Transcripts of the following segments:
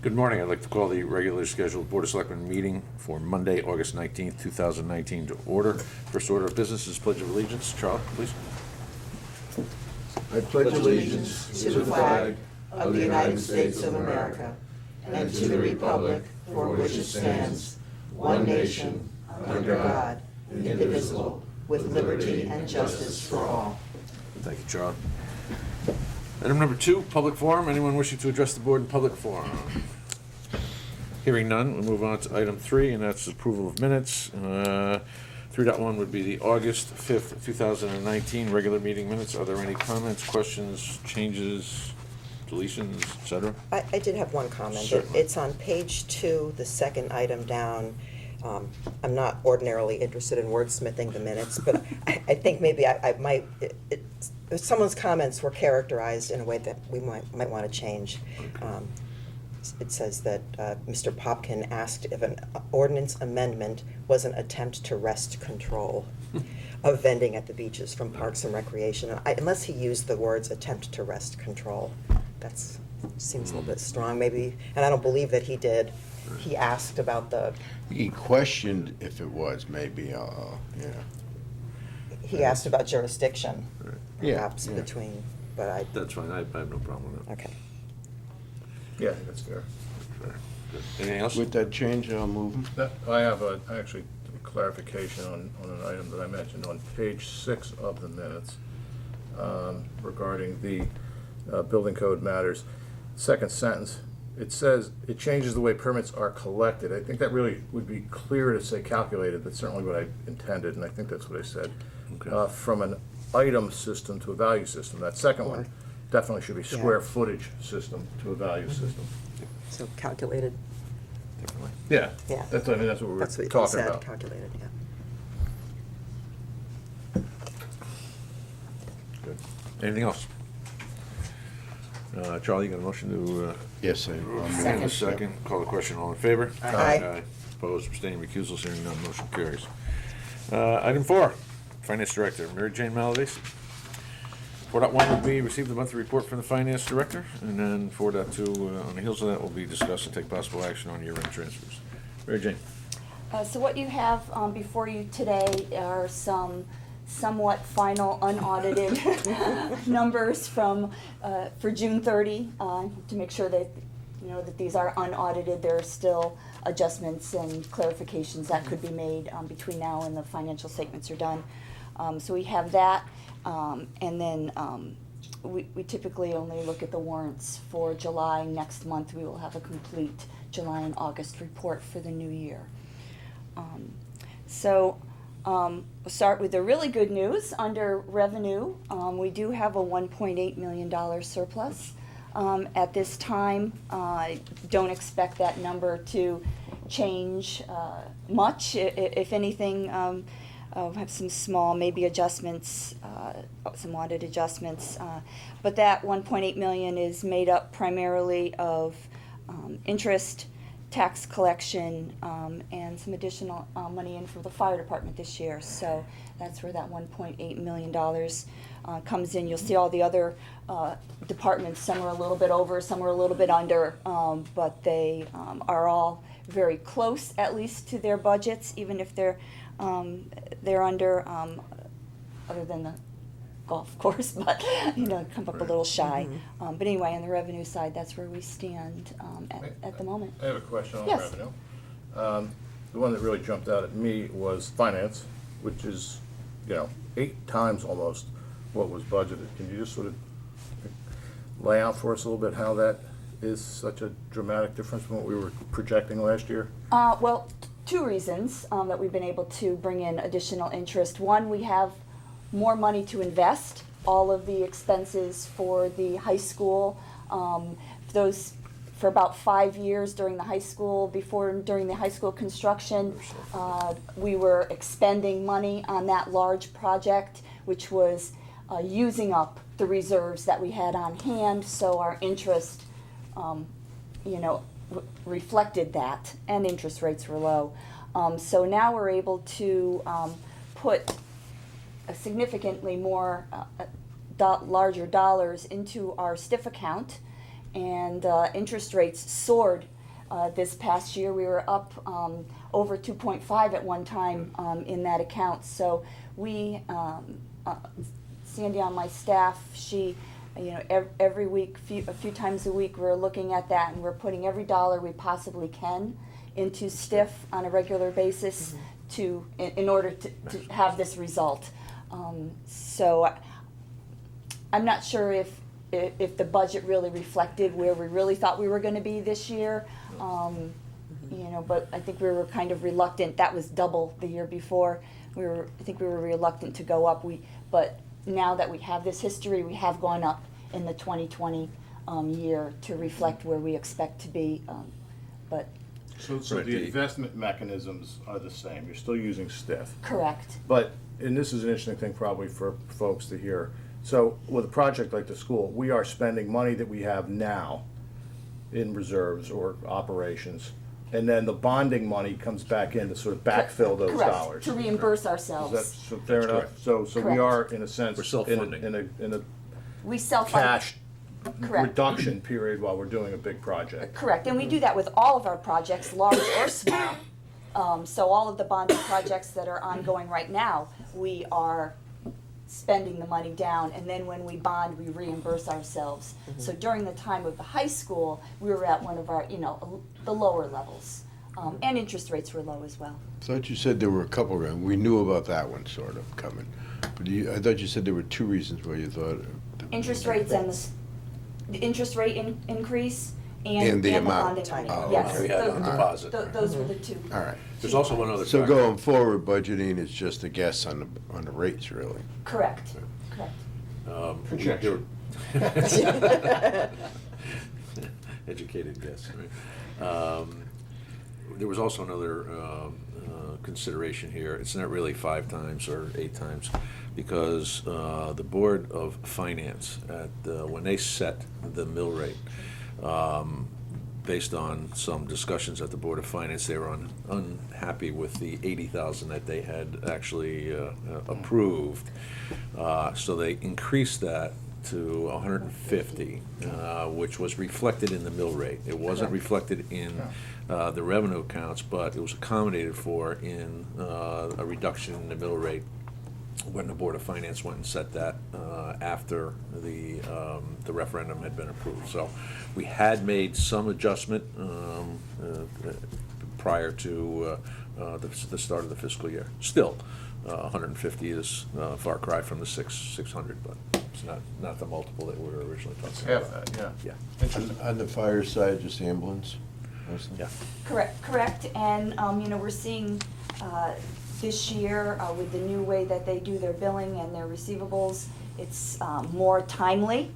Good morning. I'd like to call the regularly scheduled Board of Selectmen meeting for Monday, August 19th, 2019 to order. First order of business is Pledge of Allegiance. Charlie, please. I pledge allegiance to the flag of the United States of America and to the republic for which it stands, one nation, under God, indivisible, with liberty and justice for all. Thank you, Charlie. Item number 2, public forum. Anyone wishing to address the board in public forum? Hearing none, we'll move on to item 3, and that's approval of minutes. 3.1 would be the August 5th, 2019 regular meeting minutes. Are there any comments, questions, changes, deletions, etc.? I did have one comment. Certainly. It's on page 2, the second item down. I'm not ordinarily interested in wordsmithing the minutes, but I think maybe I might, someone's comments were characterized in a way that we might want to change. It says that Mr. Popkin asked if an ordinance amendment was an attempt to wrest control of vending at the beaches from Parks and Recreation. Unless he used the words attempt to wrest control, that seems a little bit strong maybe, and I don't believe that he did. He asked about the, He questioned if it was, maybe, yeah. he asked about jurisdiction, Right. Yeah, perhaps yeah. between, but I, That's fine. I have no problem with that. okay. Yeah, I think that's fair. Good. Anything else? With that change, I'll move them. I have actually clarification on an item that I mentioned on page 6 of the minutes regarding the building code matters. Second sentence, it says, it changes the way permits are collected. I think that really would be clearer to say calculated. That's certainly what I intended, and I think that's what I said. Okay. From an item system to a value system. That second one definitely should be square footage system to a value system. So calculated, Definitely. Yeah. Yeah. That's what we were that's what you talking said, about. calculated, yeah. Good. Anything else? Charlie, you got a motion to? Yes, I. And a second. Call the question. All in favor? Aye. Opposed, abstaining, recusals, hearing none, motion carries. Item 4, Finance Director, Mary Jane Malavasi. 4.1 will be receive the monthly report from the Finance Director, and then 4.2, on the heels of that, will be discuss and take possible action on year-end transfers. Mary Jane. So what you have before you today are some somewhat final unaudited numbers from for June 30 to make sure that that these are unaudited. There are still adjustments and clarifications that could be made between now and the financial statements are done. So we have that, and then we typically only look at the warrants for July. Next month we will have a complete July and August report for the new year. We'll start with the really good news under revenue. We do have a $1.8 million surplus. At this time, I don't expect that number to change much. If anything, I'll have some small maybe adjustments, some audit adjustments. But that $1.8 million is made up primarily of interest, tax collection, and some additional money in for the fire department this year. So that's where that $1.8 million comes in. You'll see all the other departments, some are a little bit over, some are a little bit under, but they are all very close, at least, to their budgets, even if they're under, other than the golf course, but come up a little shy. But anyway, on the revenue side, that's where we stand at the moment. I have a question on Yes. revenue. The one that really jumped out at me was finance, which is, 8 times almost what was budgeted. Can you just sort of lay out for us a little bit how that is such a dramatic difference from what we were projecting last year? Well, 2 reasons that we've been able to bring in additional interest. One, we have more money to invest. All of the expenses for the high school, for about 5 years during the high school, during the high school construction, we were expending money on that large project, which was using up the reserves that we had on hand, so our interest, reflected that, and interest rates were low. So now we're able to put significantly more larger dollars into our STIF account, and interest rates soared this past year. We were up over 2.5 at one time in that account. So we, Sandy on my staff, she, every week, a few times a week, we're looking at that, and we're putting every dollar we possibly can into STIF on a regular basis in order to have this result. So I'm not sure if the budget really reflected where we really thought we were going to be this year. But I think we were kind of reluctant. That was double the year before. I think we were reluctant to go up. But now that we have this history, we have gone up in the 2020 year to reflect where we expect to be. But So Right, the the- investment mechanisms are the same, you're still using STIF. correct. But, and this is an interesting thing probably for folks to hear, so with a project like the school, we are spending money that we have now in reserves or operations, and then the bonding money comes back in to sort of backfill those Correct, dollars. to reimburse Is that ourselves. so fair enough? correct. So we Correct. are, in a sense, We're self-funding. in a We self-fund. cash Correct. reduction period while we're doing a big project. Correct, and we do that with all of our projects, large or small. So all of the bonding projects that are ongoing right now, we are spending the money down, and then when we bond, we reimburse ourselves. So during the time of the high school, we were at one of our, the lower levels. And interest rates were low as well. Thought you said there were a couple, we knew about that one sort of coming. But I thought you said there were two reasons why you thought. Interest rates and the interest rate increase and And the the amount. bonding. Oh, Yes, okay. We had on deposit. Those were the two. All right. There's also one other So factor. going forward, budgeting is just a guess on the rates, really. Correct, correct. Projection. Educated guess, right? There was also another consideration here. It's not really 5 times or 8 times, because the Board of Finance, when they set the mill rate, based on some discussions at the Board of Finance, they were unhappy with the 80,000 that they had actually approved. So they increased that to 150, which was reflected in the mill rate. It wasn't reflected in the revenue accounts, but it was accommodated for in a reduction in the mill rate when the Board of Finance went and set that after the referendum had been approved. So we had made some adjustment prior to the start of the fiscal year. Still, 150 is a far cry from the 600, but it's not the multiple that we were originally talking Half about. that, yeah. Yeah, On the fire side, just ambulance? mostly? yeah. Correct, and, we're seeing, this year, with the new way that they do their billing and their receivables, it's, more timely.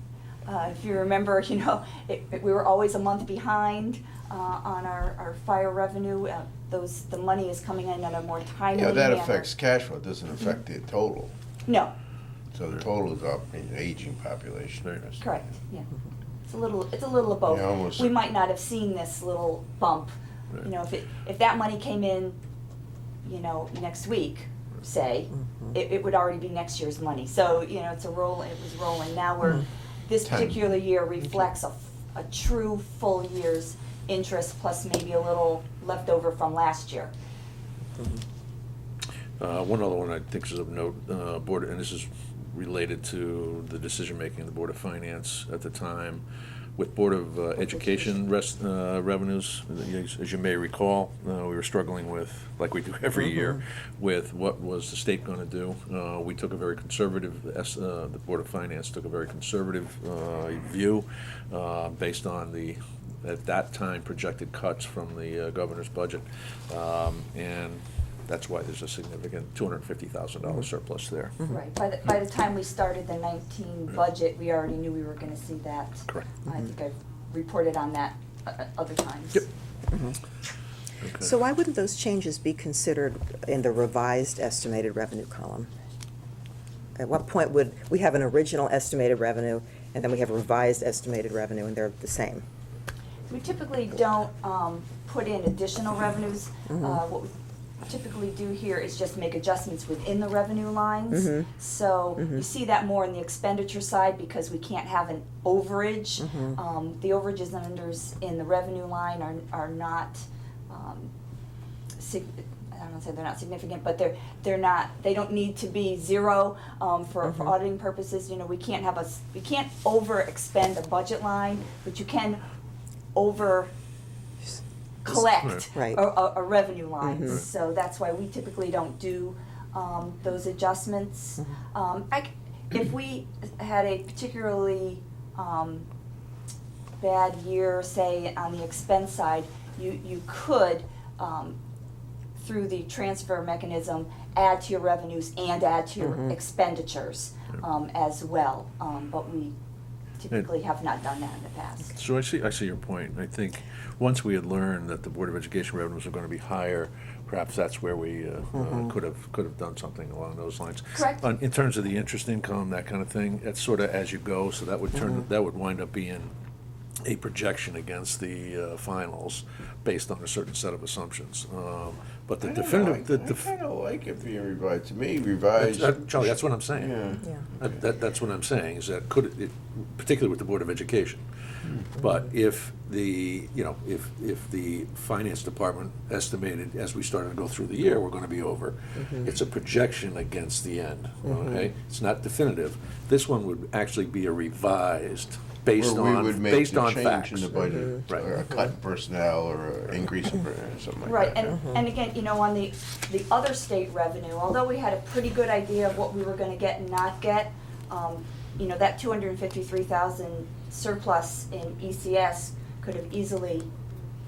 If you remember, we were always a month behind, on our fire revenue. The money is coming in at a more timely Yeah, that manner. affects cash flow, it doesn't affect the total. No, So the total is up in the aging population. correct, yeah. It's a little of both. Yeah, almost. We might not have seen this little bump, if that money came in, next week, say, it would already be next year's money. So, it was rolling. Now this Time. particular year reflects a true full year's interest plus maybe a little leftover from last year. One other one I think is of note, and this is related to the decision-making of the Board of Finance at the time, with Board of Education revenues. As you may recall, we were struggling with, like we do every year, with what was the state going to do. We took a very conservative, the Board of Finance took a very conservative view based on the, at that time, projected cuts from the governor's budget. And that's why there's a significant $250,000 surplus there. Right, by the time we started the 19 budget, we already knew we were gonna see that. Correct. I think I've reported on that other times. Yep. So why wouldn't those changes be considered in the revised estimated revenue column? At what point would, we have an original estimated revenue, and then we have a revised estimated revenue, and they're the same? We typically don't put in additional revenues. typically do here is just make adjustments within the revenue lines. So you see that more on the expenditure side because we can't have an overage. The overages and unders in the revenue line are not, I don't want to say they're not significant, but they're not, they don't need to be zero for auditing purposes. You know, we can't over expend a budget line, but you can over collect Right. a revenue line. So that's why we typically don't do those adjustments. If we had a particularly bad year, say on the expense side, you could, through the transfer mechanism, add to your revenues and add to your expenditures as well. But we typically have not done that in the past. So I see your point. I think once we had learned that the Board of Education revenues are going to be higher, perhaps that's where we could have done something along those lines. Correct. In terms of the interest income, that kind of thing, it's sort of as you go, so that would that would wind up being a projection against the finals based on a certain set of assumptions. But the definitive, I kind of like it being revised. To me, revised. Charlie, that's what I'm saying. Yeah. Yeah. That's what I'm saying, is that particularly with the Board of Education. But if the finance department estimated, as we started to go through the year, we're gonna be over, it's a projection against the end, okay? It's not definitive. This one would actually be a revised, based Where we would on make the facts. change in the budget, Right. or a cut in personnel, or an increase in something like Right, that. and again, you know, on the other state revenue, although we had a pretty good idea of what we were gonna get and not get, you know, that 253,000 surplus in ECS could have easily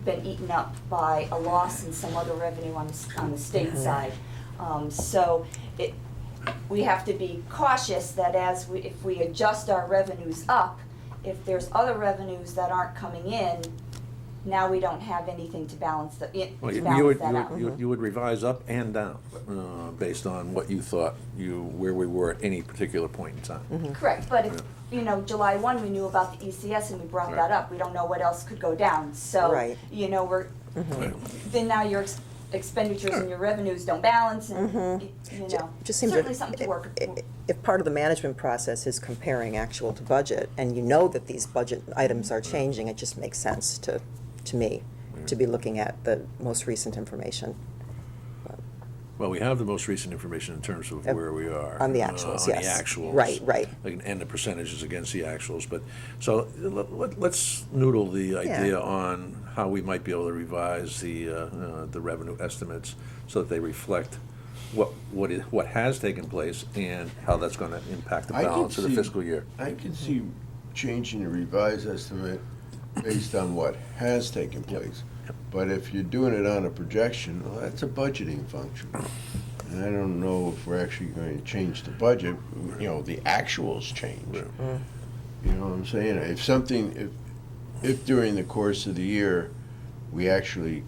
been eaten up by a loss in some other revenue on the state side. So we have to be cautious that if we adjust our revenues up, if there's other revenues that aren't coming in, now we don't have anything to balance that out. You would revise up and down, based on what you thought where we were at any particular point in time. Correct, but if, you know, July 1, we knew about the ECS and we brought that up, we don't know what else could go down. So, Right. you know, then now your expenditures and your revenues don't balance and, you know, Just seems certainly that something to work. if part of the management process is comparing actual to budget, and you know that these budget items are changing, it just makes sense to me, to be looking at the most recent information. Well, we have the most recent information in terms of where we are. On the actuals, yes. On the actuals. Right. And the percentages against the actuals. But, so, let's noodle the idea on how we might be able to revise the revenue estimates so that they reflect what has taken place and how that's gonna impact the I could balance of the see- fiscal year. I could see changing the revised estimate based on what has taken place. But if you're doing it on a projection, well, that's a budgeting function. And I don't know if we're actually going to change the budget, you know, the actuals change. You know what I'm saying? If during the course of the year, we actually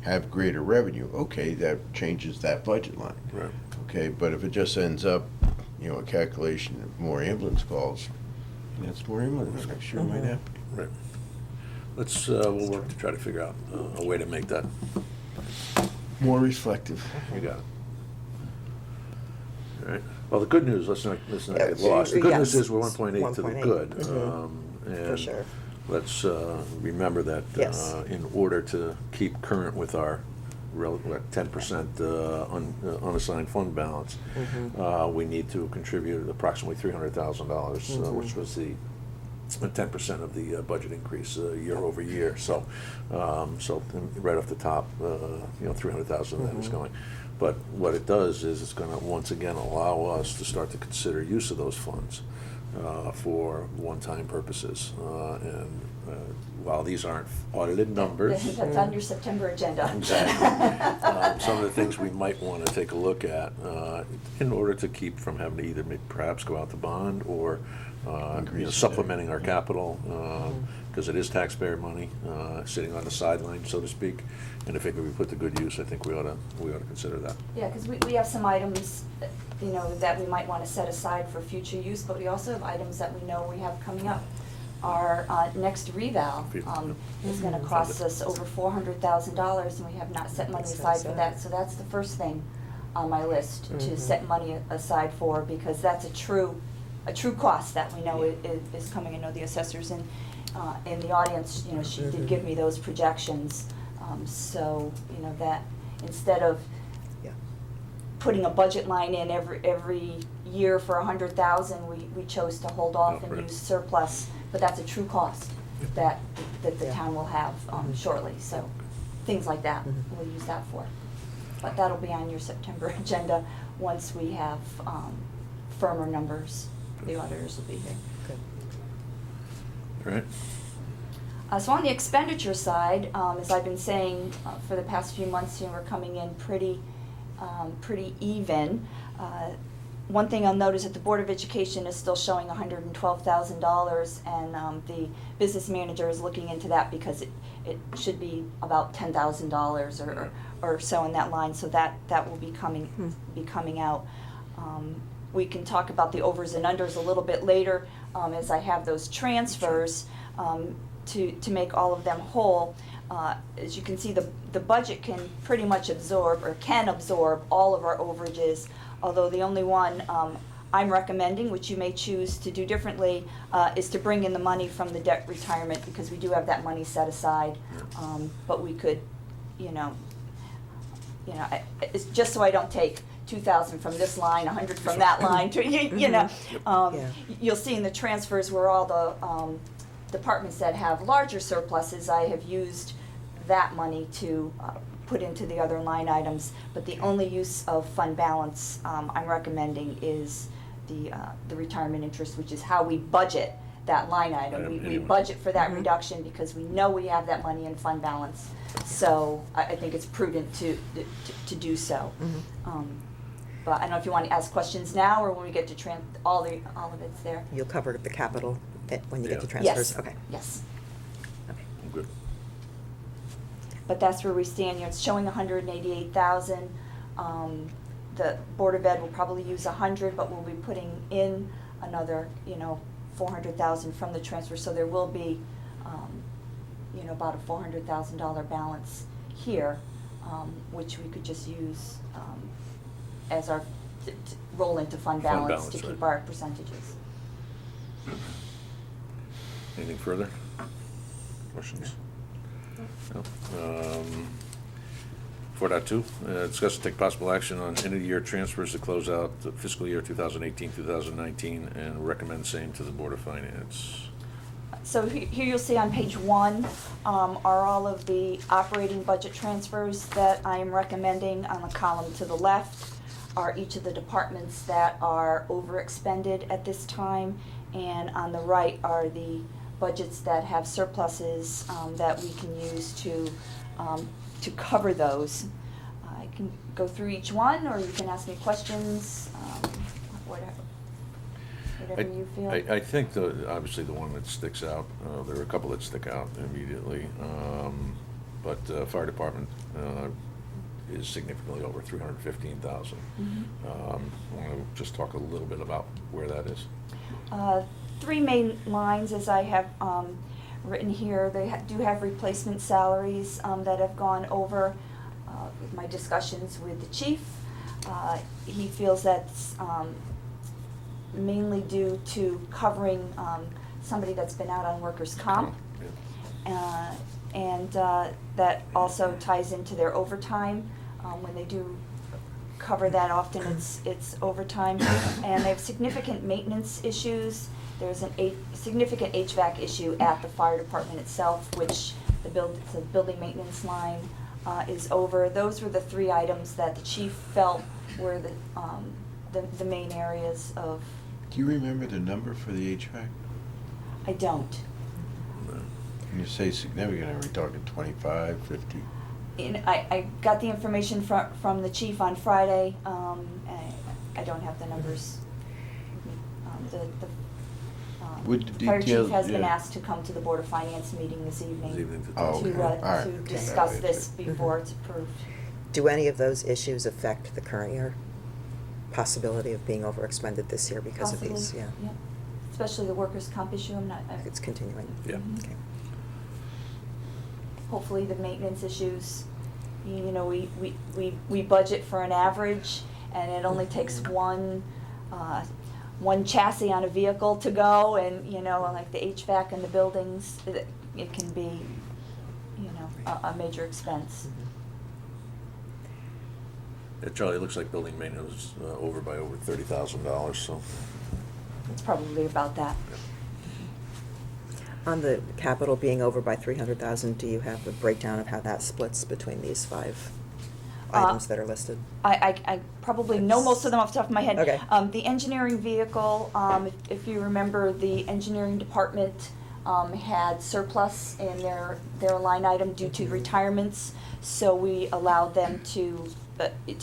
have greater revenue, okay, that changes that budget line. Right. Okay, but if it just ends up, you know, a calculation of more ambulance calls, that's more ambulance, I'm sure might happen. Right. We'll work to try to figure out a way to make that. More reflective. You got it. All right. Well, the good news, let's not Yeah, get lost. The good news yes. is we're 1.8 to the 1.8. good. For And sure. let's remember that Yes. in order to keep current with our 10% unassigned fund balance, we need to contribute approximately $300,000, which was the 10% of the budget increase year over year. So right off the top, 300,000 of that is going. But what it does is it's going to once again allow us to start to consider use of those funds for one-time purposes. And while these aren't audited numbers, That's on your September agenda. exactly, some of the things we might want to take a look at in order to keep from having to either perhaps go out to bond or supplementing our capital, because it is taxpayer money sitting on the sideline, so to speak. And if it could be put to good use, I think we ought to consider that. Yeah, because we have some items, you know, that we might want to set aside for future use, but we also have items that we know we have coming up. our next reval is gonna cost us over $400,000, and we have not set money aside for that. So that's the first thing on my list to set money aside for, because that's a true cost that we know is coming. I know the assessors in the audience, you know, she did give me those projections. So, you know, that instead of Yeah. putting a budget line in every year for 100,000, we chose to hold off and Right. use surplus, but that's a true cost that the Yeah. town will have shortly, so things like that, we'll use that for. But that'll be on your September agenda once we have firmer numbers. The auditors will be here. Good. All right. So on the expenditure side, as I've been saying for the past few months, you know, we're coming in pretty even. One thing I'll note is that the Board of Education is still showing $112,000, and the business manager is looking into that because it should be about $10,000 or so in that line, so that will be coming out. We can talk about the overs and unders a little bit later as I have those transfers. To make all of them whole. As you can see, the budget can pretty much absorb all of our overages, although the only one I'm recommending, which you may choose to do differently, is to bring in the money from the debt retirement, because we do have that money set aside. But we could, it's just so I don't take 2,000 from this line, 100 from that line, Yeah. You'll see in the transfers where all the departments that have larger surpluses, I have used that money to put into the other line items. But the only use of fund balance I'm recommending is the retirement interest, which is how we budget that line item. We Anyway. budget for that reduction because we know we have that money in fund balance. So I think it's prudent to do so. But I don't know if you want to ask questions now or when we get to all of it's there. You'll cover the capital when you get to Yeah. transfers? Yes. Okay. Yes. Okay. I'm good. But that's where we stand. You know, it's showing 188,000. The Board of Ed will probably use 100, but we'll be putting in another, 400,000 from the transfer. So there will be, about a $400,000 balance here, which we could just use as our to roll into fund balance to keep right. our percentages. Anything further? Questions? No. 4.2, discuss and take possible action on end-of-year transfers to close out the fiscal year 2018-2019 and recommend same to the Board of Finance. So here you'll see on page 1 are all of the operating budget transfers that I am recommending. On the column to the left are each of the departments that are overexpended at this time, and on the right are the budgets that have surpluses that we can use to cover those. I can go through each one, or you can ask me questions, whatever you feel. I think obviously the one that sticks out, there are a couple that stick out immediately, but fire department is significantly over 315,000. Want to just talk a little bit about where that is? 3 main lines, as I have written here. They do have replacement salaries that have gone over with my discussions with the chief. He feels that's mainly due to covering somebody that's been out on workers' comp. And that also ties into their overtime. When they do cover that, often it's overtime. And they have significant maintenance issues. There's a significant HVAC issue at the fire department itself, which the building maintenance line is over. Those were the 3 items that the chief felt were the main areas of. Do you remember the number for the HVAC? I don't. When you say significant, are we talking 25, 50? I got the information from the chief on Friday. I don't have the numbers. With the Fire chief details, has been yeah. asked to come to the Board of Finance meeting this evening Oh, okay. All right. to Okay. discuss this before it's approved. Do any of those issues affect the current year? Possibility of being overexpended this year because of these? Possibly, Yeah. especially the workers' comp issue, I'm not, It's continuing. Yeah. Okay. hopefully the maintenance issues, you know, we budget for an average, and it only takes one chassis on a vehicle to go, and, you know, like the HVAC in the buildings, it can be, you know, a major expense. Yeah, Charlie, it looks like building maintenance was over by over $30,000, so. It's probably about that. On the capital being over by 300,000, do you have a breakdown of how that splits between these 5 items that are listed? I probably know most of them off the top of my head. Okay. The engineering vehicle, if you remember, the engineering department had surplus in their line item due to retirements, so we allowed them to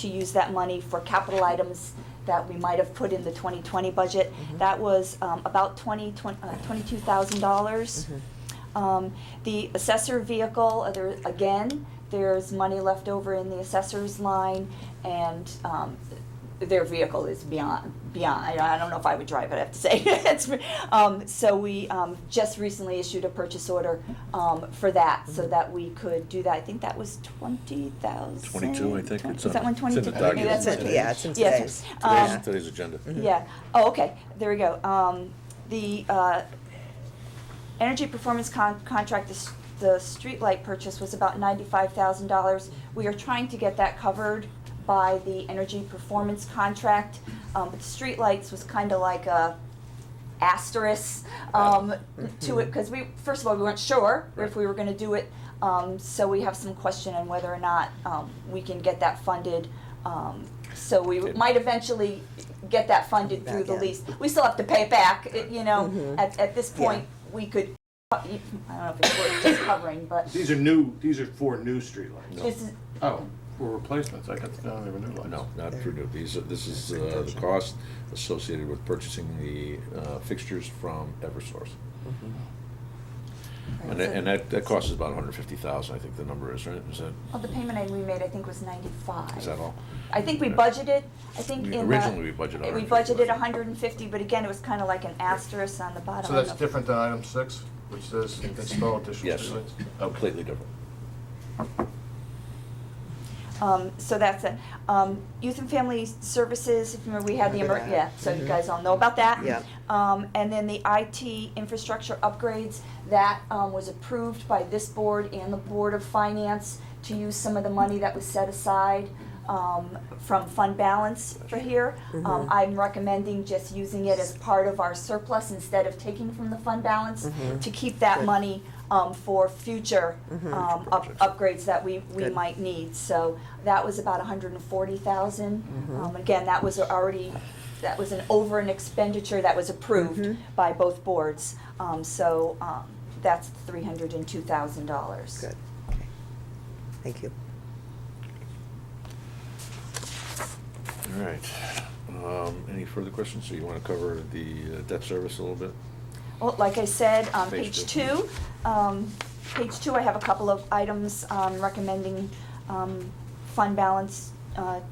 use that money for capital items that we might have put in the 2020 budget. That was about $22,000. The assessor vehicle, there's money left over in the assessor's line, and their vehicle is beyond. I don't know if I would drive it, I have to say. So we just recently issued a purchase order for that, so that we could do that. I think that was 20,000. 22, I think. Is that one 22? It's in the Maybe document. that's it. Yeah, it's in Yes. today's. Today's agenda. Yeah. Oh, okay. There we go. The energy performance contract, the streetlight purchase was about $95,000. We are trying to get that covered by the energy performance contract, but the streetlights was kind of like a asterisk to it, because first of all, we weren't sure if we were going to do it, so we have some question on whether or not we can get that funded. So we might eventually get that funded through the Back in. lease. We still have to pay it back, you know. At this point, we could, I don't know if it's worth just covering, but These are for new streetlights. this is, Oh, for replacements, I got, no, they were new lights. No, not for new. This is the cost associated with purchasing the fixtures from Eversource. And that cost is about $150,000, I think the number is, right? Is that, the payment we made, I think, was 95. is that all? I think we Yeah. budgeted, I think in the. Originally, we budgeted We 150, budgeted right? 150, but again, it was kind of like an asterisk on the bottom. So that's of the- different than item 6, which says install additional Yes, streetlights? completely different. So that's it. Youth and Family Services, if you remember, we had the, Remember that. yeah, so you guys all know about that. Yeah. And then the IT infrastructure upgrades, that was approved by this board and the Board of Finance to use some of the money that was set aside from fund balance for here. I'm recommending just using it as part of our surplus instead of taking from the fund balance to keep that Good. money for future upgrades that we Good. might need. So that was about 140,000. Again, that was an over an expenditure that was approved by both boards. So that's $302,000. Good. Okay. Thank you. All right. Any further questions? So you want to cover the debt service a little bit? Well, like I said, on Page page two. page 2, I have a couple of items recommending fund balance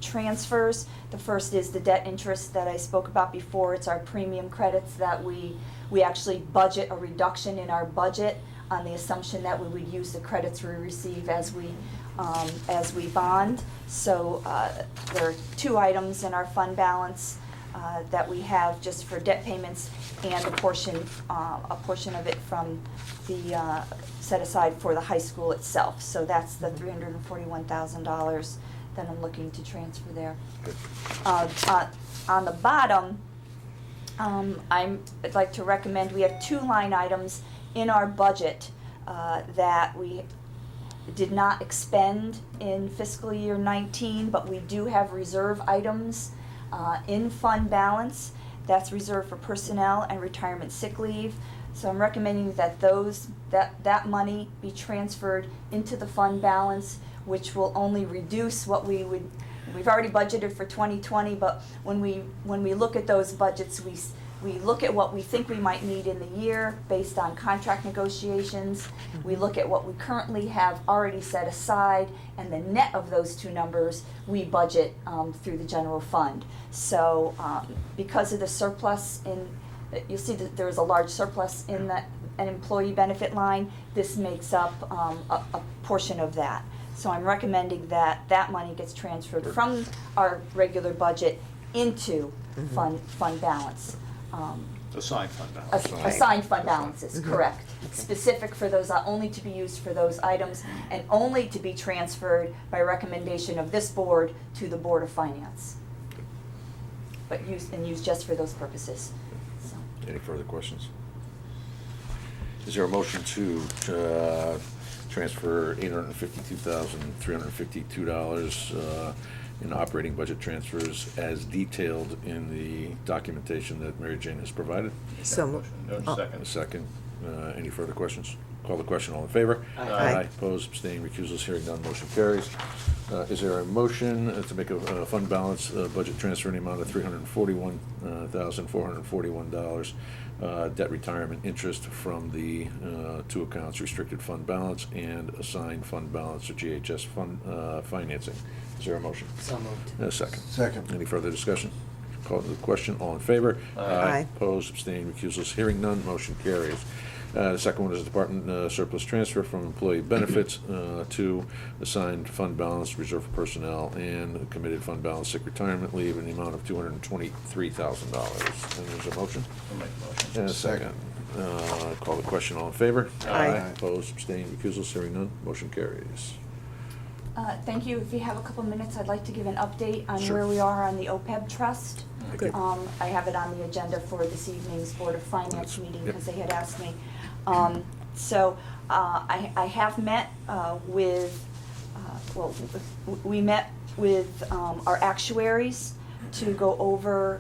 transfers. The first is the debt interest that I spoke about before. It's our premium credits that we actually budget a reduction in our budget on the assumption that we would use the credits we receive as we bond. So there are 2 items in our fund balance that we have just for debt payments, and a portion of it from the set aside for the high school itself. So that's the $341,000 that I'm looking to transfer there. Good. On the bottom, I'd like to recommend, we have 2 line items in our budget that we did not expend in fiscal year 19, but we do have reserve items in fund balance. That's reserved for personnel and retirement sick leave. So I'm recommending that that money be transferred into the fund balance, which will only reduce what we've already budgeted for 2020, but when we look at those budgets, we look at what we think we might need in the year based on contract negotiations. We look at what we currently have already set aside, and the net of those 2 numbers we budget through the general fund. So because of the surplus you'll see that there is a large surplus in an employee benefit line. This makes up a portion of that. So I'm recommending that that money gets transferred from our regular budget into fund balance. Assigned fund balance. Assigned fund balances, correct. Specific for those, only to be used for those items, and only to be transferred by recommendation of this board to the Board of Finance. But used just for those purposes, so. Any further questions? Is there a motion to transfer $852,352 in operating budget transfers as detailed in the documentation that Mary Jane has provided? So, Motion. No, A second. second. Any further questions? Call the question, all in favor? Aye. Opposed, abstaining, recusals, hearing none, motion carries. Is there a motion to make a fund balance budget transfer in the amount of $341,441, debt retirement interest from the two accounts, restricted fund balance and assigned fund balance or GHS fund financing? Is there a motion? So moved. A second. Second. Any further discussion? Call the question, all in favor? Aye. Opposed, abstaining, recusals, hearing none, motion carries. The second one is department surplus transfer from employee benefits to assigned fund balance, reserve for personnel, and committed fund balance, sick retirement leave in the amount of $223,000. And there's a motion? I'll make the motion. And a second. Call the question, all in favor? Aye. Opposed, abstaining, recusals, hearing none, motion carries. Thank you. If you have a couple minutes, I'd like to give an update on Sure. where we are on the OPEB trust. Good. I have it on the agenda for this evening's Board of Finance meeting Yep. because they had asked me. I have met we met with our actuaries to go over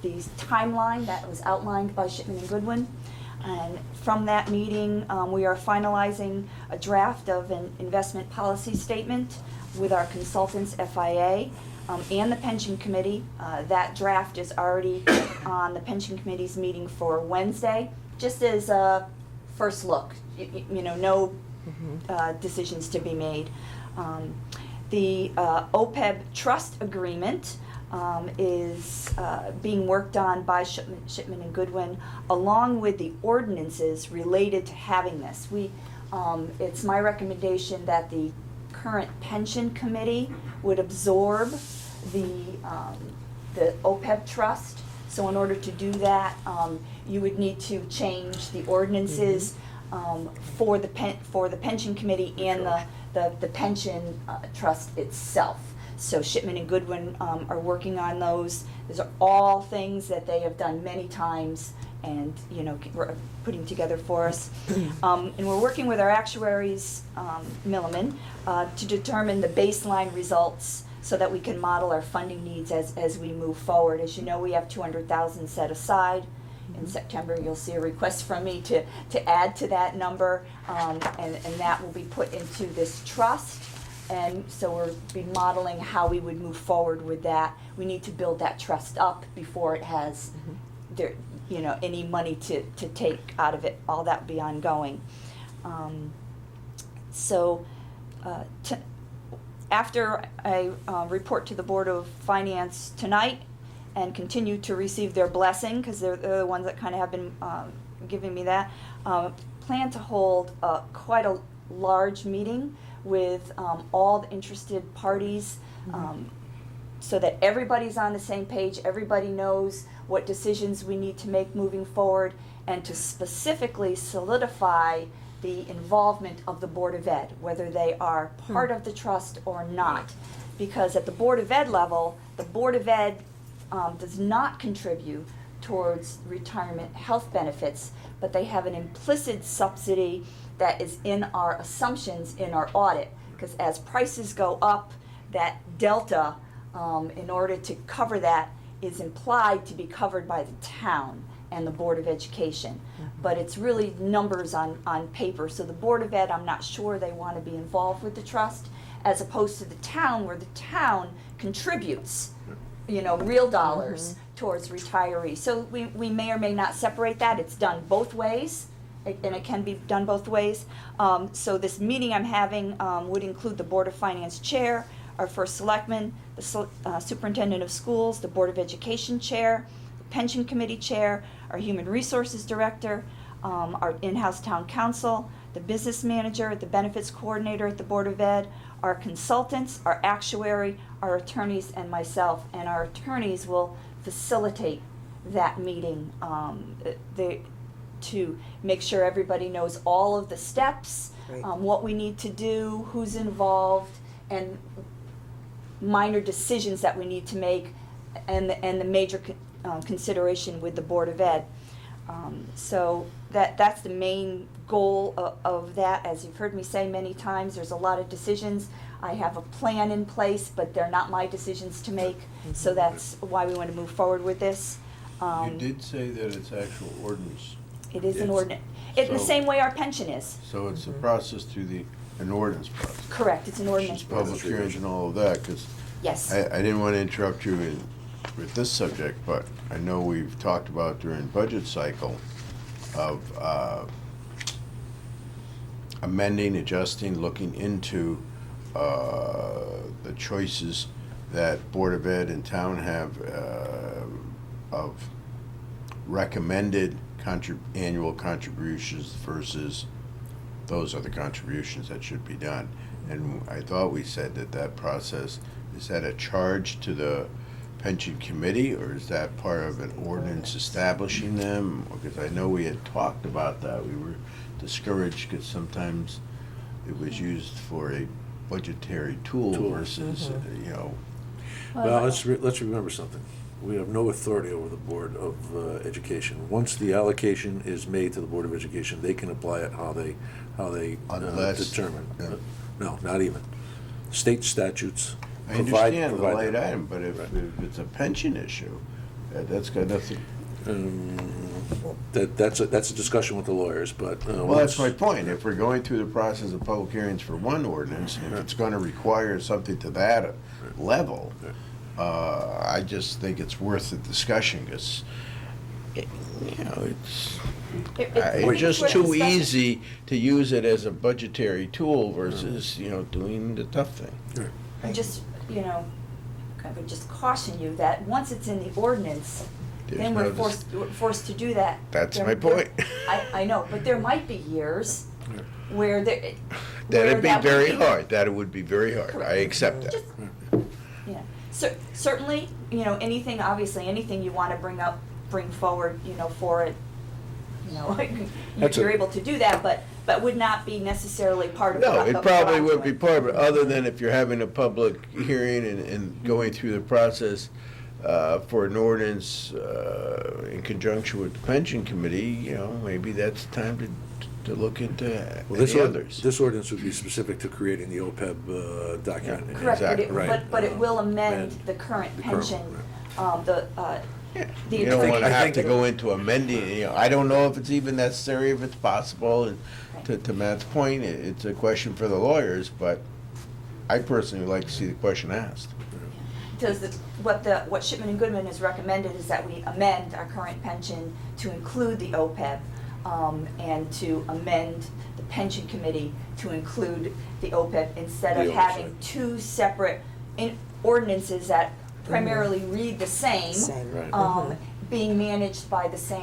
the timeline that was outlined by Shipman and Goodwin. And from that meeting, we are finalizing a draft of an investment policy statement with our consultants, FIA, and the pension committee. That draft is already on the pension committee's meeting for Wednesday, just as a first look, no decisions to be made. The OPEB trust agreement is being worked on by Shipman and Goodwin, along with the ordinances related to having this. It's my recommendation that the current pension committee would absorb the OPEB trust. So in order to do that, you would need to change the ordinances for the pension committee and the pension trust itself. So Shipman and Goodwin are working on those. Those are all things that they have done many times and, putting together for us. And we're working with our actuaries, Milliman, to determine the baseline results so that we can model our funding needs as we move forward. As you know, we have $200,000 set aside. In September, you'll see a request from me to add to that number, and that will be put into this trust. And so we'll be modeling how we would move forward with that. We need to build that trust up before it has any money to take out of it. All that will be ongoing. After I report to the Board of Finance tonight and continue to receive their blessing, because they're the ones that kind of have been giving me that, plan to hold quite a large meeting with all the interested parties, so that everybody's on the same page, everybody knows what decisions we need to make moving forward, and to specifically solidify the involvement of the Board of Ed, whether they are part of the trust or not. Because at the Board of Ed level, the Board of Ed does not contribute towards retirement health benefits, but they have an implicit subsidy that is in our assumptions in our audit. Because as prices go up, that delta, in order to cover that, is implied to be covered by the town and the Board of Education. But it's really numbers on paper. So the Board of Ed, I'm not sure they want to be involved with the trust, as opposed to the town, where the town contributes, real dollars towards retirees. So we may or may not separate that. It's done both ways, and it can be done both ways. So this meeting I'm having would include the Board of Finance Chair, our first selectman, the Superintendent of Schools, the Board of Education Chair, the pension committee chair, our human resources director, our in-house town council, the business manager, the benefits coordinator at the Board of Ed, our consultants, our actuary, our attorneys, and myself. And our attorneys will facilitate that meeting to make sure everybody knows all of the steps, Right. what we need to do, who's involved, and minor decisions that we need to make, and the major consideration with the Board of Ed. So that's the main goal of that. As you've heard me say many times, there's a lot of decisions. I have a plan in place, but they're not my decisions to make, so that's why we want to move forward with this. You did say that it's actual ordinance, It is an Yes. ordinance. It's the So- same way our pension is. so it's a process through an ordinance process. Correct, it's an ordinance. Which is public hearings and all of that, because Yes. I didn't want to interrupt you with this subject, but I know we've talked about during budget cycle of amending, adjusting, looking into the choices that Board of Ed and town have of recommended annual contributions versus those are the contributions that should be done. And I thought we said that process, is that a charge to the pension committee, or is that part of an ordinance establishing them? Because I know we had talked about that. We were discouraged because sometimes it was used for a budgetary tool versus, you know. Well, let's remember something. We have no authority over the Board of Education. Once the allocation is made to the Board of Education, they can apply it how they Unless- determine. yeah. No, not even. State statutes I provide. understand the provide light that. item, but if Right. it's a pension issue, that's got nothing. That's a discussion with the lawyers, but. Well, that's my point. If we're going through the process of public hearings for one ordinance, if it's gonna require something to that level, I just think it's worth the discussion, because, you know, it's just worth too discussing. easy to use it as a budgetary tool versus, you know, doing the tough thing. And just, I would just caution you that once it's in the ordinance, then There's we're no forced to do that. That's There- my point. I know, but there might be years where there. That'd be that would very hard. That would be very hard. I Correct. accept that. Just, yeah, certainly, anything, obviously, anything you wanna bring forward, for it, That's you're a- able to do that, but would not be necessarily part of. No, what- it of probably what I'm would be doing. part of it, other than if you're having a public hearing and going through the process for an ordinance in conjunction with the pension committee, maybe that's the time to look into Well, this any others. this ordinance would be specific to creating the OPEB document. Yeah, Correct, but Exactly. Right. but it will amend Amend the current the current pension, one, the You don't attorney- want to I have think- to go into amending, I don't know if it's even necessary, if it's possible, and to Matt's point, it's a question for the lawyers, but I personally would like to see the question asked. Does what Shipman and Goodman has recommended is that we amend our current pension to include the OPEB, and to amend the pension committee to include the OPEB instead of The having oversight. two separate ordinances that primarily read the same, Same. Right. being managed by the same,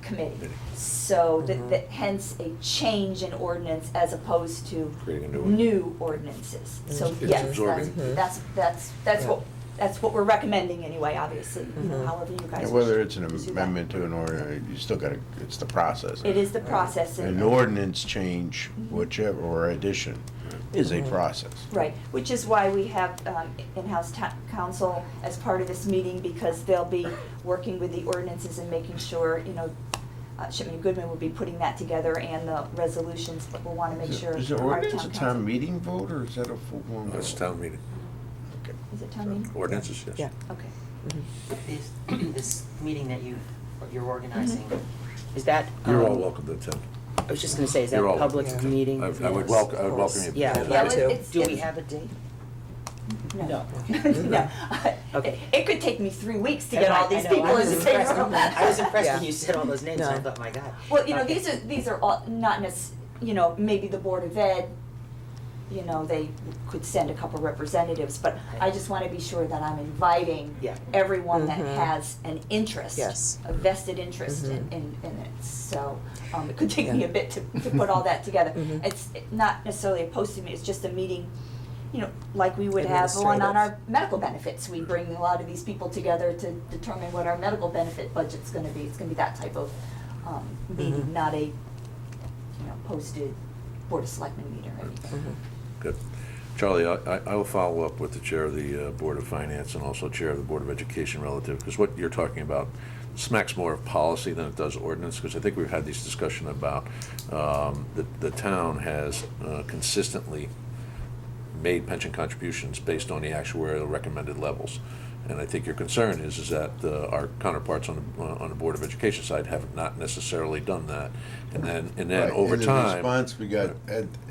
committee. So that hence a change in ordinance as opposed to Creating a new one. new ordinances. So It's yes, absorbing. that's what we're recommending anyway, obviously, however you guys. And whether wish it's an to do that. amendment to an ordinance, you still gotta, it's the process. It is the process. An ordinance change, whichever, or addition, is a process. Right, which is why we have in-house counsel as part of this meeting, because they'll be working with the ordinances and making sure, Shipman and Goodman will be putting that together and the resolutions, but we'll want to make sure. Is the our ordinance a council- town meeting vote, or is that a full blown vote? That's town meeting. Okay. Is it town meeting? Ordinances, yes. Yeah. Okay. This meeting that you're organizing, is that? You're all welcome to attend. I was just gonna say, is that You're a all public welcome. meeting? I would Yes, welcome of course. you. Yeah, Yeah, yeah. me too. Do we have a date? No. No. Okay. It could take me 3 weeks to get all these I know, people I in was the same impressed. room. I was impressed when Yeah. you said all those names, I No. thought, my God. Well, Okay. these are all not maybe the Board of Ed, you know, they could send a couple representatives, but I just wanna be sure that I'm inviting Yeah. everyone that has an interest. Yes. A vested interest in it, so, it could take me a bit to put all that together. It's not necessarily a posting, it's just a meeting, you know, like we would have one on our medical benefits. We bring a lot of these people together to determine what our medical benefit budget's gonna be. It's gonna be that type of, meeting, not a, you know, posted Board of Selectmen meeting or anything. Good. Charlie, I will follow up with the chair of the Board of Finance and also chair of the Board of Education relative, because what you're talking about smacks more of policy than it does ordinance, because I think we've had this discussion about the town has consistently made pension contributions based on the actuarial recommended levels. And I think your concern is that our counterparts on the Board of Education side have not necessarily done that. And then Right, over and time. the response we got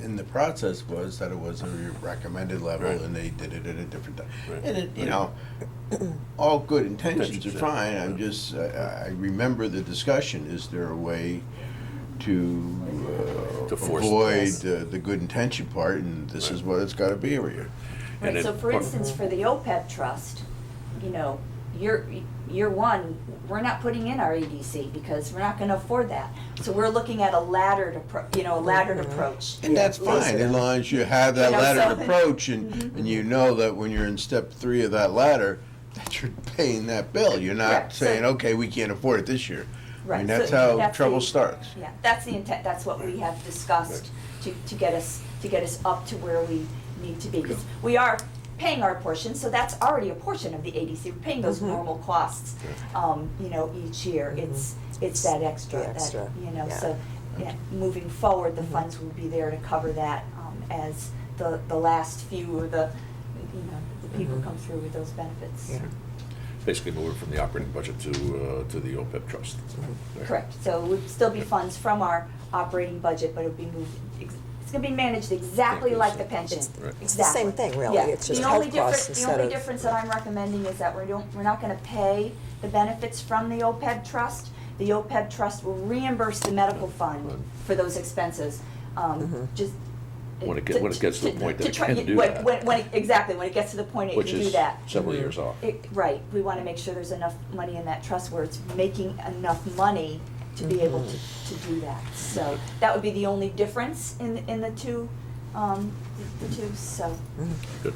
in the process was that it was a recommended level, Right. and they did it at a different time. Right. And it, you know, all good intentions are Yeah. fine, I'm Yeah. just, I remember the discussion, is there a way to force avoid Yes. the good intention part, and this is what it's gotta be every year. And Right, so then- for instance, for the OPEB trust, you know, year one, we're not putting in our EDC because we're not gonna afford that. So we're looking at a laddered approach. And that's fine, as long as you have that You know, laddered so- approach, and you know that when you're in step 3 of that ladder, that you're paying that bill. You're not Correct. So- saying, okay, we can't afford it this year. I Right, mean, so that's how that's trouble the- starts. Yeah, that's the intent, that's what we have discussed to get us up to where we need to be. 'Cause we are paying our portion, so that's already a portion of the ADC, we're paying those normal costs, you know, each year. It's that extra, The extra, you know, yeah. so, yeah, moving forward, the funds will be there to cover that, as the last few of the, you know, the people come through with those benefits. Yeah. Basically moving from the operating budget to the OPEB trust. Right. Correct, so it would still be funds from our operating budget, but it would be moved, it's gonna be managed exactly like the pension. Right. It's the same thing, really. Yeah. It's just The only health costs difference- instead The of. only difference that I'm recommending is that we're not gonna pay the benefits from the OPEB trust. The OPEB trust will reimburse the medical fund for those expenses, just. When it gets to the point that it try- can do when- that. Exactly, when it gets to the point it Which can do is that. several years off. Right, we wanna make sure there's enough money in that trust where it's making enough money to be able to do that. So, that would be the only difference in the two, the two, so. Good.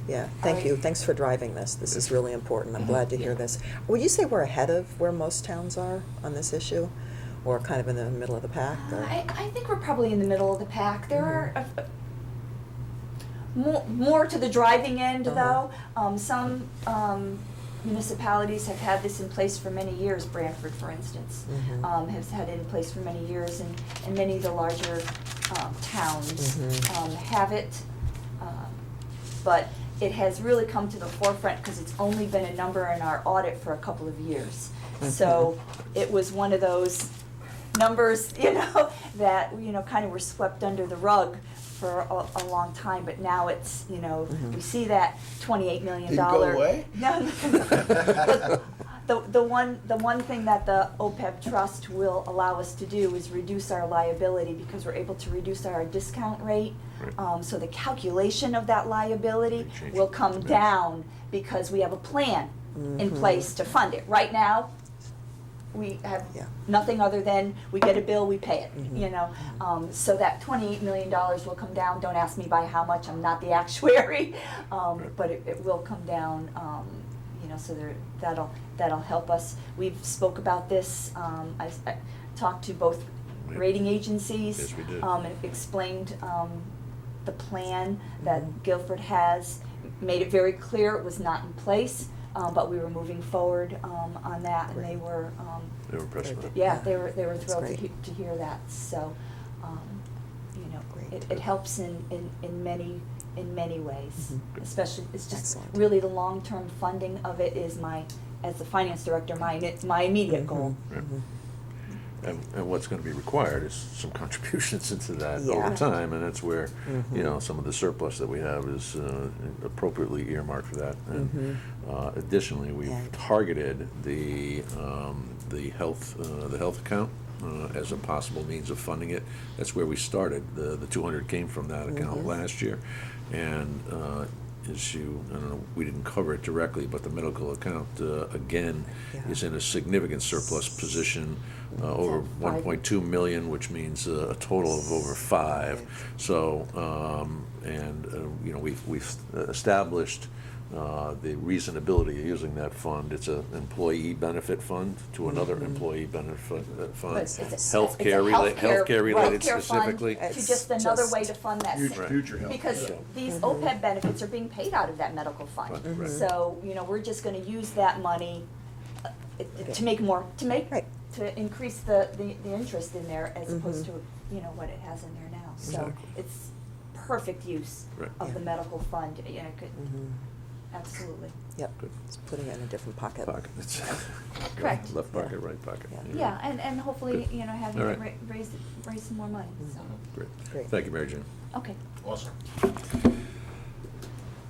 Yeah, thank you, thanks for driving this, this is really important, I'm glad to hear this. Would you say we're ahead of where most towns are on this issue, or kind of in the middle of the pack, or? I think we're probably in the middle of the pack. There are more to the driving end, though. Some municipalities have had this in place for many years. Branford, for instance, has had it in place for many years, and many of the larger towns have it. But it has really come to the forefront because it's only been a number in our audit for a couple of years. So it was one of those numbers, you know, that, you know, kind of were swept under the rug for a long time, but now it's, you know, we see that $28 million. Didn't go away? No. But the one thing that the OPEB trust will allow us to do is reduce our liability because we're able to reduce our discount rate. Right. So the calculation of that liability Big change. will come Yeah. down because we have a plan in place to fund it. Right now, we have Yeah. nothing other than we get a bill, we pay it, you know? So that $28 million will come down. Don't ask me by how much, I'm not the actuary. But it will come down, you know, so that'll help us. We've spoke about this, I talked to both rating agencies. Yes, we did. And explained, the plan that Guilford has, made it very clear it was not in place, but we were moving forward, on that, and they were, They were impressed with it. yeah, they were That's thrilled great. to hear that, so, you know, Great. it helps in many ways. Especially, it's just Excellent. really the long-term funding of it is as the finance director, my immediate goal. Right. And what's gonna be required is some contributions into that Yeah. over time, and that's where, you know, some of the surplus that we have is appropriately earmarked for that. And additionally, we've Yeah. targeted the health account as a possible means of funding it. That's where we started. The 200 came from that account last year. And as you, I don't know, we didn't cover it directly, but the medical account, again, is in a significant surplus position, over 1.2 million, which means a total of over 5. So, you know, we've established the reasonability of using that fund. It's an employee benefit fund to another employee benefit fund. But it's a Healthcare related healthcare fund specifically. To It's just another way just to fund that. Future health. Because these OPEB benefits are being paid out of that medical fund. Right. So, you know, we're just gonna use that money to make more, Right. to increase the interest in there as opposed to, you know, what it has in there now. So Exactly. it's perfect use Right. of the Yeah. medical fund, you know, absolutely. Yep, Good. it's putting it in a different pocket. Pocket. It's- Correct. Left pocket, right pocket. Yeah, and hopefully, Good. you know, having All it right. raise some more money, so, Great. Great. Thank you, Mary Jane. okay. Awesome.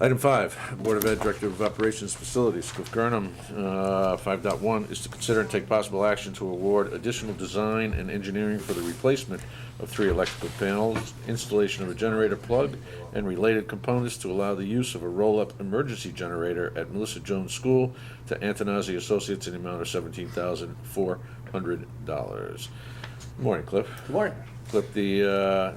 Item 5, Board of Ed Director of Operations Facilities, Cliff Gurnham. 5.1 is to consider and take possible action to award additional design and engineering for the replacement of 3 electrical panels, installation of a generator plug, and related components to allow the use of a roll-up emergency generator at Melissa Jones School to Antonazzi Associates in the amount of $17,400. Morning, Cliff. Good morning. Cliff, the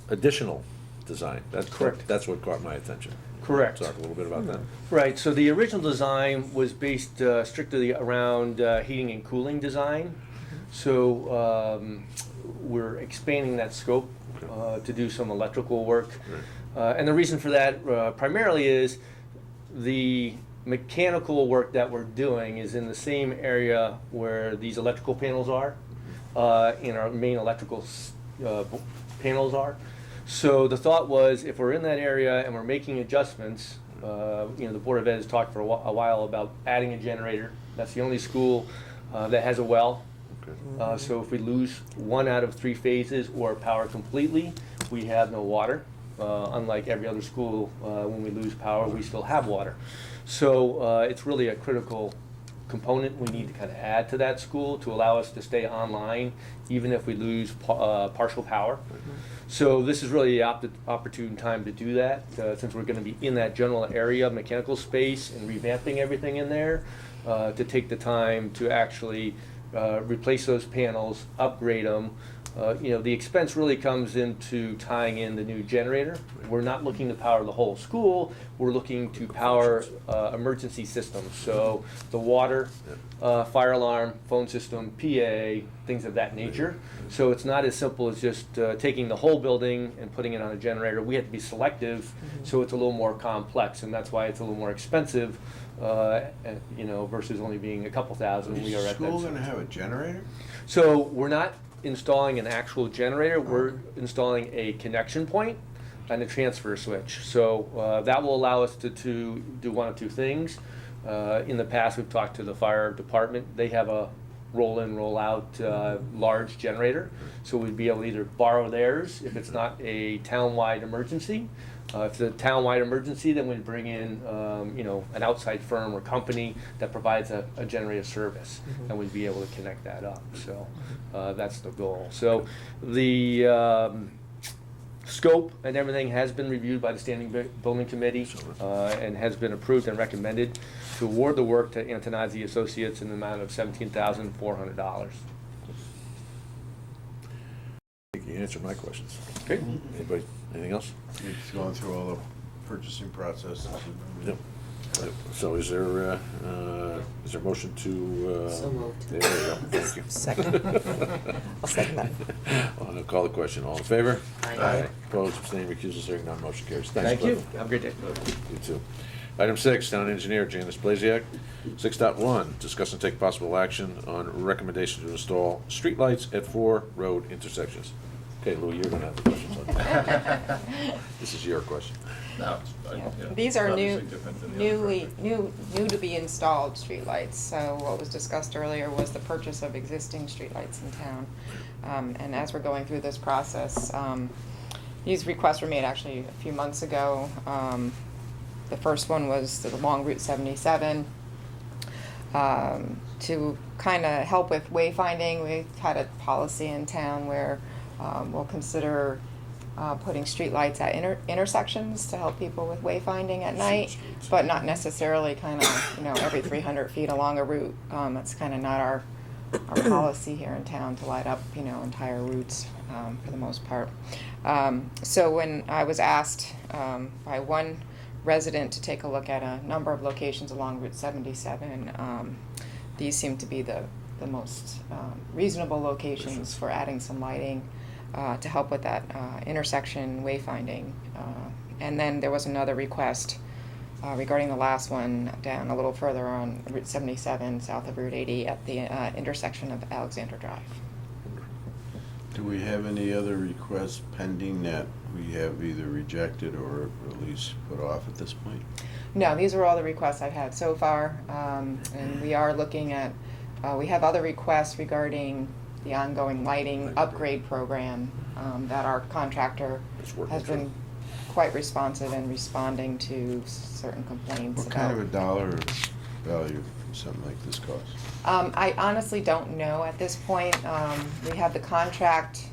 additional design, Correct. that's what caught my attention. Correct. Talk a little bit about that. Right, so the original design was based strictly around heating and cooling design. So we're expanding that scope to do some electrical work. And the reason for that primarily is the mechanical work that we're doing is in the same area where these electrical panels are, and our main electrical panels are. So the thought was, if we're in that area and we're making adjustments, you know, the Board of Ed has talked for a while about adding a generator. That's the only school that has a well. So if we lose 1 out of 3 phases or power completely, we have no water. Unlike every other school, when we lose power, we still have water. So it's really a critical component we need to kind of add to that school to allow us to stay online, even if we lose partial power. So this is really the opportune time to do that, since we're going to be in that general area, mechanical space, and revamping everything in there, to take the time to actually replace those panels, upgrade them. You know, the expense really comes into tying in the new generator. We're not looking to power the whole school. We're looking to power emergency systems. So the water, fire alarm, phone system, PA, things of that nature. So it's not as simple as just taking the whole building and putting it on a generator. We have to be selective, so it's a little more complex, and that's why it's a little more expensive, you know, versus only being a couple thousand. We are Is the at school that. gonna have a generator? So we're not installing an actual generator, we're installing a connection point and a transfer switch. So that will allow us to do one of 2 things. In the past, we've talked to the fire department. They have a roll-in, roll-out large generator. So we'd be able to either borrow theirs if it's not a town-wide emergency. If it's a town-wide emergency, then we'd bring in, you know, an outside firm or company that provides a generator service, and we'd be able to connect that up. So that's the goal. So the scope and everything has been reviewed by the Standing Building Committee and has been approved and recommended to award the work to Antonazzi Associates in the amount of $17,400. I think you answered my questions. Okay. Anybody, anything else? It's going through all the purchasing processes. Yep. So is there a motion to? So moved. There you go, thank you. Second. I'll second that. I'll call the question, all in favor? Aye. Opposed, abstaining, recusals, hearing none, motion carries. Thanks, Thank you. Cliff. Have a great day. You too. Item 6, Town Engineer Janice Blasiak. 6.1, discuss and take possible action on recommendation to install streetlights at 4 road intersections. Okay, Lou, you're gonna have the questions on that. This is your question. No, These are new, newly, new to be installed streetlights. So what was discussed earlier was the purchase of existing streetlights in town. And as we're going through this process, these requests were made actually a few months ago. The first one was along Route 77. to kind of help with wayfinding, we've had a policy in town where we'll consider putting streetlights at intersections to help people with wayfinding at night, but not necessarily kind of, every 300 feet along a route. That's kind of not our policy here in town to light up, entire routes for the most part. So when I was asked by one resident to take a look at a number of locations along Route 77, these seem to be the most reasonable locations for adding some lighting to help with that intersection wayfinding. And then there was another request regarding the last one down a little further on Route 77 south of Route 80 at the intersection of Alexander Drive. Do we have any other requests pending that we have either rejected or at least put off at this point? No, these are all the requests I've had so far, and we are looking at, we have other requests regarding the ongoing lighting upgrade program that our contractor It's working has been quite responsive and responding to certain complaints What about. kind of a dollar value for something like this cost? I honestly don't know at this point. We have the contract,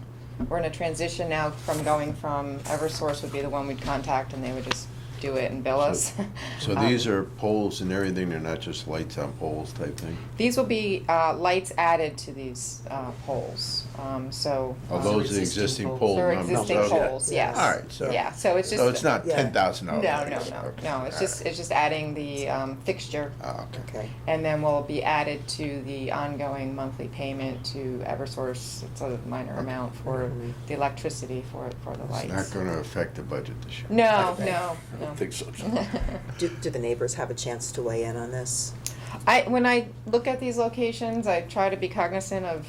we're in a transition now from going from Eversource would be the one we'd contact and they would just do it and bill us. So these are poles and everything, they're not just lights on poles type thing? These will be lights added to these poles, so. Are those the existing poles? They're numbers? existing Okay. poles, yes. All right, so. Yeah, so it's just. So it's not Yeah. $10,000? No, it's just adding the fixture, Oh, okay. Okay. and then will be added to the ongoing monthly payment to Eversource. It's a minor amount for the electricity for the It's lights. not gonna affect the budget this year? No, Okay. no. I don't think so. Do the neighbors have a chance to weigh in on this? When I look at these locations, I try to be cognizant of,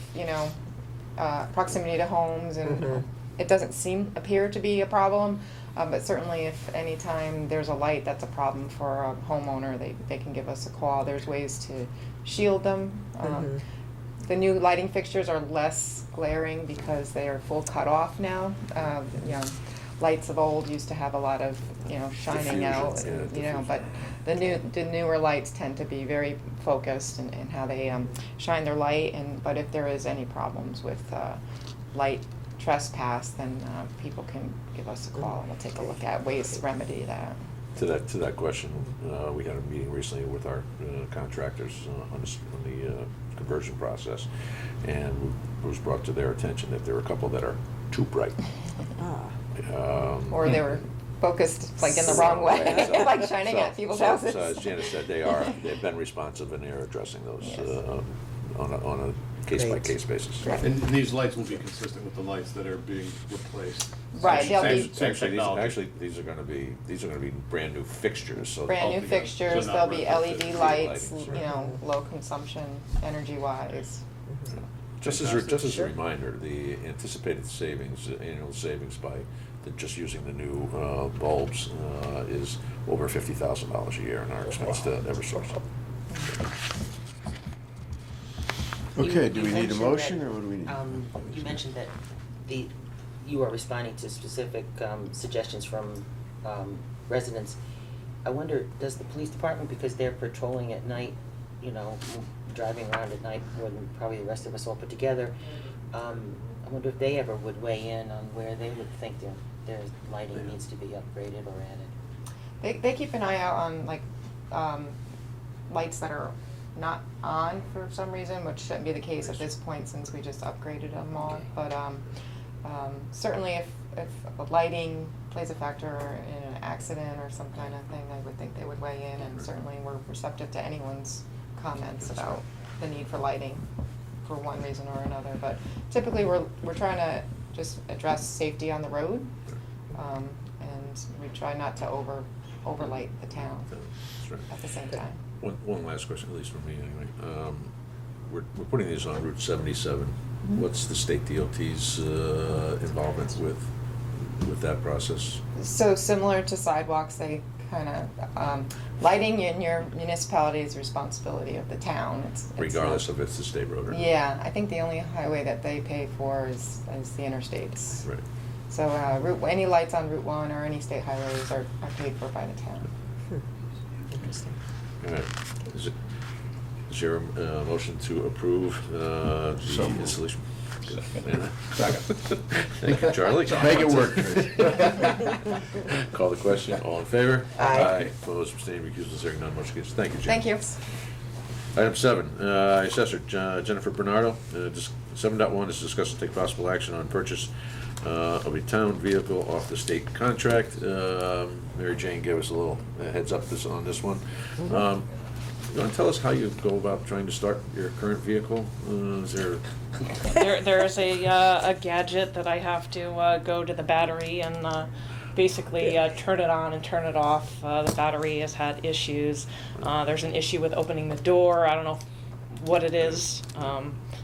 proximity to homes, and it doesn't appear to be a problem. But certainly if any time there's a light that's a problem for a homeowner, they can give us a call. There's ways to shield them. The new lighting fixtures are less glaring because they are full cutoff now. Lights of old used to have a lot of, shining out, Diffusion, yeah, diffusion. but the newer lights tend to be very focused in how they shine their light. But if there is any problems with light trespass, then people can give us a call and we'll take a look at ways to remedy that. To that question, we had a meeting recently with our contractors on the conversion process, and it was brought to their attention that there are a couple that are too bright. Or they were focused like in the wrong way, So- like shining so- at people's so- houses. So as Janice said, they've been responsive and they're addressing those Yes. on a case-by-case basis. Correct. And these lights will be consistent with the lights that are being replaced. Right, they'll be- Same Actually, technology. these are gonna be brand new fixtures, so. Brand new altogether. fixtures, So there'll not be retrofit. LED lights, Lighting, right. low consumption energy-wise. Just Fantastic. as a Sure. reminder, the anticipated annual savings by just using the new bulbs is over $50,000 a year in our expense to Eversource. Okay, do we You need a mentioned motion, that, or what do we need? You mentioned that you are responding to specific suggestions from residents. I wonder, does the police department, because they're patrolling at night, driving around at night more than probably the rest of us all put together, I wonder if they ever would weigh in on where they would think their lighting needs to be upgraded or added? They keep an eye out on lights that are not on for some reason, which shouldn't be the case at this point since we just upgraded them all. Okay. But certainly if the lighting plays a factor in an accident or some kind of thing, I would think they would weigh in, and certainly we're receptive to anyone's comments about the need for lighting for one reason or another. But typically we're trying to just address safety on the road, and we try not to overlight the town That's right. at the same time. One last question, at least for me anyway. We're putting these on Route 77. What's the state DOT's involvement with that process? So similar to sidewalks, they kind of, lighting in your municipality is responsibility of the town. It's Regardless not- of if it's a state road or not? Yeah, I think the only highway that they pay for is the interstates. Right. So any lights on Route 1 or any state highways are paid for by the town. Interesting. All right. Is there a motion to approve the installation? Yeah. Thank you, Charlie. Make it work, Chris. Call the question, all in favor? Aye. Opposed, abstaining, recusals, hearing none, motion carries. Thank you, Jim. Thank you. Item 7, Assessor Jennifer Bernardo. 7.1 is discuss and take possible action on purchase of a town vehicle off the state contract. Mary Jane gave us a little heads up on this one. You want to tell us how you go about trying to start your current vehicle? Is there? There's a gadget that I have to go to the battery and basically turn it on and turn it off. The battery has had issues. There's an issue with opening the door. I don't know what it is.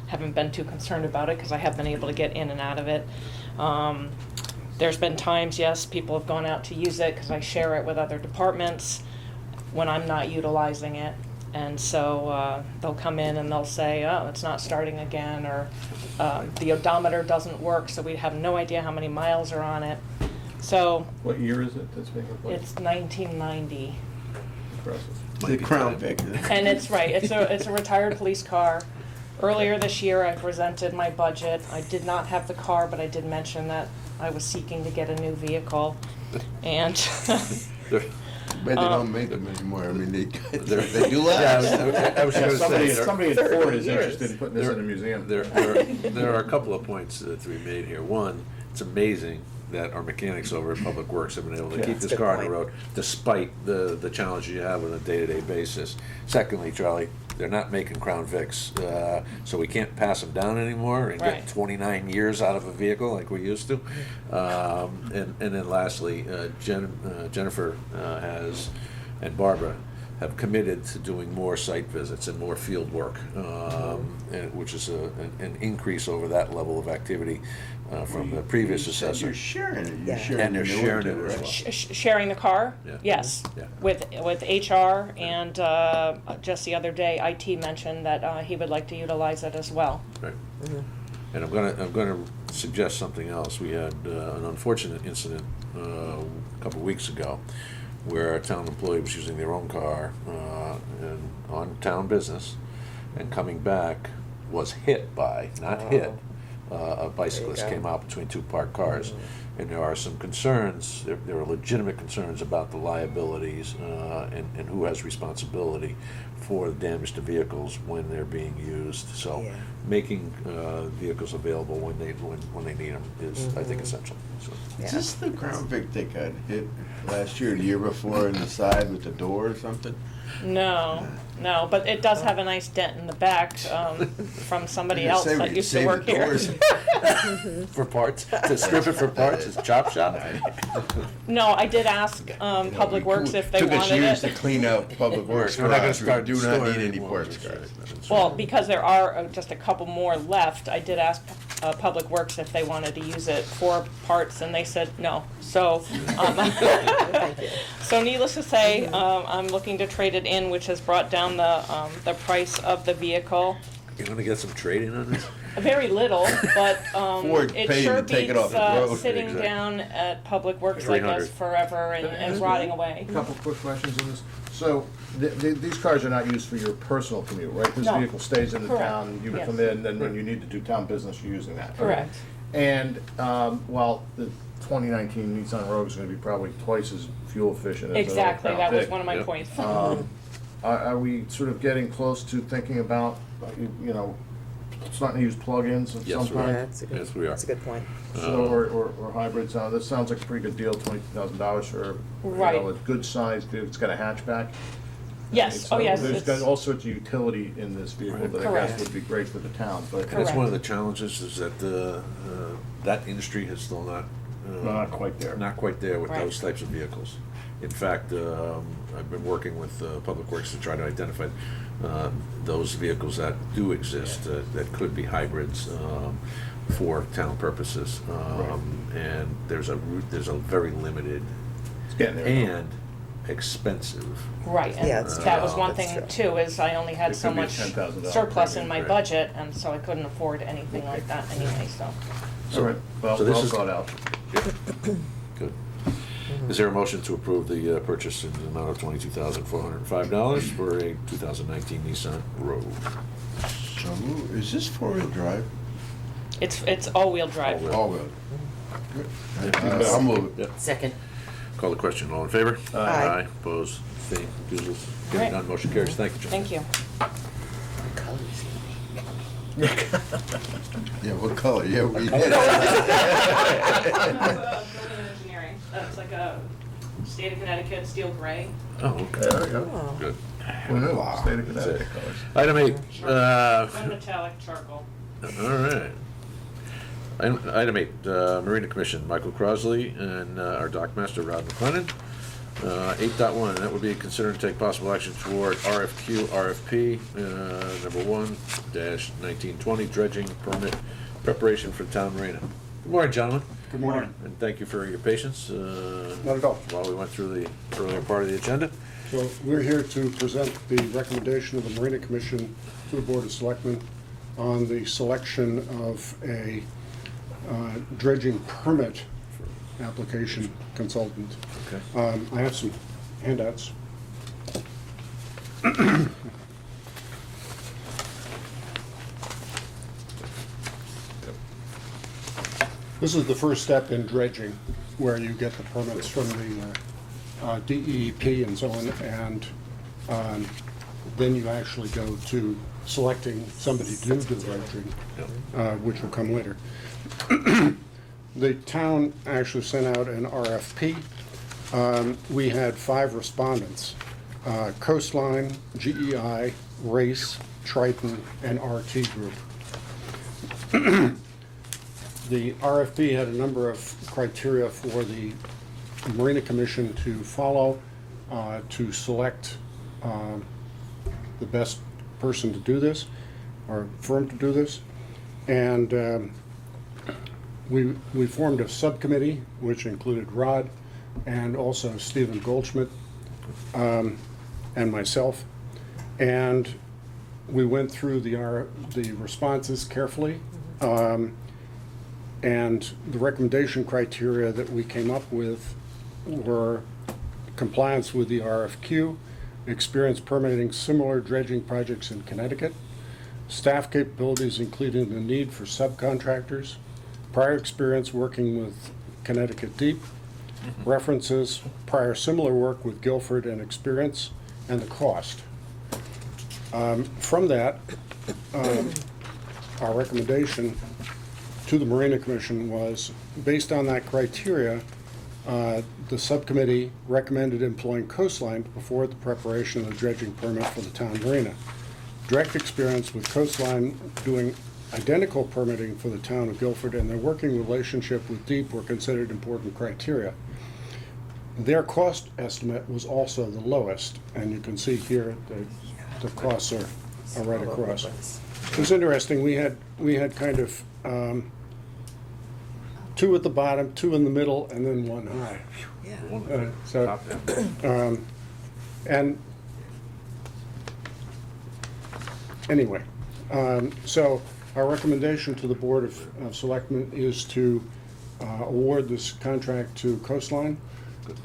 Haven't been too concerned about it because I have been able to get in and out of it. There's been times, yes, people have gone out to use it because I share it with other departments when I'm not utilizing it. And so they'll come in and they'll say, oh, it's not starting again, or the odometer doesn't work, so we have no idea how many miles are on it. So What year is it that's being replaced? it's 1990. Impressive. The Crown Vic. And it's right, it's a retired police car. Earlier this year, I presented my budget. I did not have the car, but I did mention that I was seeking to get a new vehicle. And But they don't make them anymore. I mean, they do Yeah, last. I was going to Somebody, say, somebody at Ford is interested in putting this in a museum. there are a couple of points to be made here. One, it's amazing that our mechanics over at Public Works have been able to keep that's this a good car on the point. road despite the challenges you have on a day-to-day basis. Secondly, Charlie, they're not making Crown Vics, so we can't pass them down anymore and Right. get 29 years out of a vehicle like we used to. And then lastly, Jennifer and Barbara have committed to doing more site visits and more field work, which is an increase over that level of activity from the previous You said assessor. You're sharing it. You're Yeah. sharing And they're the new sharing one it too, as right? well. sharing the car? Yeah. Yes. Yeah. With HR, and just the other day, IT mentioned that he would like to utilize it as well. Right. And I'm gonna suggest something else. We had an unfortunate incident a couple of weeks ago where a town employee was using their own car and on town business, and coming back was hit by, not hit, a bicyclist go. came out between two parked cars. And there are some concerns, there are legitimate concerns about the liabilities and who has responsibility for the damage to vehicles when they're being used. So Yeah. making vehicles available when they need them is, I think, essential. So, Is this the Crown Vic that got hit last year, or the year before, in the side with the door or something? No, but it does have a nice dent in the back from somebody else Save- that used save to work the here. doors. for parts, to strip it for parts, is chop shop? No, I did ask Public Works if they Took us wanted years to it. clean out Public Works. We're not gonna garage. We start do not storing need any anymore. parts, That's right. guys. That's Well, right. because there are just a couple more left, I did ask Public Works if they wanted to use it for parts, and they said no. So, so needless to say, I'm looking to trade it in, which has brought down the price of the vehicle. You're gonna get some trading on this? Very little, but Ford it paid sure to take it beats off the road. sitting Exactly. down at Public Works like 300. us forever and rotting away. A couple quick questions on this. So, these cars are not used for your personal commute, right? This No. vehicle stays in the Correct. town, you Yes. come in, and when you need to do town business, you're using that. Correct. And, while the 2019 Nissan Rogue is gonna be probably twice as fuel efficient as Exactly, Crown that was Vic, one of my Yep. points. Are we sort of getting close to thinking about, you know, starting to use plug-ins of Yes, some we Yeah, kind? that's a good, Yes, we are. that's a good point. So, or hybrids, this sounds like a pretty good deal, $20,000 for, you Right. know, a good size, it's got a hatchback. Yes, So oh yes, There's got it's, all sorts of utility in this vehicle that I guess Correct. would be great for the town, but And that's one of the Correct. challenges, is that that industry is still not. not quite there. Not quite there with Right. those types of vehicles. In fact, I've been working with Public Works to try to identify those vehicles that do exist, that could be hybrids for town purposes. And there's a very limited It's getting there. and expensive. right, Yeah, and it's that true. was one That's thing true. too, is I only had It so could be a much $10,000 surplus in my premium, right. budget, and so I couldn't afford anything like that anyway, so. All right, well, So this well is- thought out. Good. Is there a motion to approve the purchase in the amount of $22,405 for a 2019 Nissan Rogue? So, is this four-wheel drive? It's all-wheel drive. All-wheel. Good. I'll move it. Yep. Second. Call the question. All in favor? Aye. Opposed? Abstained? Recusals? Right. Hearing none, motion carries. Thank you, John. Thank you. What color is it? Yeah, what color? Yeah, we did. Building engineering. It's like a state of Connecticut steel gray. Oh, okay. There we go. Oh. Good. Wow. State of Connecticut colors. Item 8. And metallic charcoal. All right. Item 8, Marina Commission, Michael Crosley and our dock master, Rod McLennan. 8.1, that would be consider and take possible action toward RFP number 1-1920 dredging permit preparation for town marina. Good morning, gentlemen. Good morning. And thank you for your patience. Not at all. While we went through the earlier part of the agenda. So we're here to present the recommendation of the Marina Commission to the Board of Selectmen on the selection of a dredging permit application consultant. Okay. I have some handouts. This is the first step in dredging, where you get the permits from the DEP and so on, and then you actually go to selecting somebody to do the dredging, which will come later. The town actually sent out an RFP. We had 5 respondents: Coastline, GEI, Race, Triton, and RT Group. The RFP had a number of criteria for the Marina Commission to follow to select the best person to do this, or firm to do this. And we formed a subcommittee, which included Rod and also Stephen Goldschmidt and myself. And we went through the responses carefully. And the recommendation criteria that we came up with were compliance with the RFQ, experience permitting similar dredging projects in Connecticut, staff capabilities including the need for subcontractors, prior experience working with Connecticut Deep, references, prior similar work with Guilford and experience, and the cost. From that, our recommendation to the Marina Commission was, based on that criteria, the subcommittee recommended employing Coastline before the preparation of the dredging permit for the town marina. Direct experience with Coastline doing identical permitting for the town of Guilford and their working relationship with Deep were considered important criteria. Their cost estimate was also the lowest, and you can see here the costs are right across. It was interesting. We had kind of 2 at the bottom, 2 in the middle, and then 1 high. Yeah. And anyway, so our recommendation to the Board of Selectmen is to award this contract to Coastline.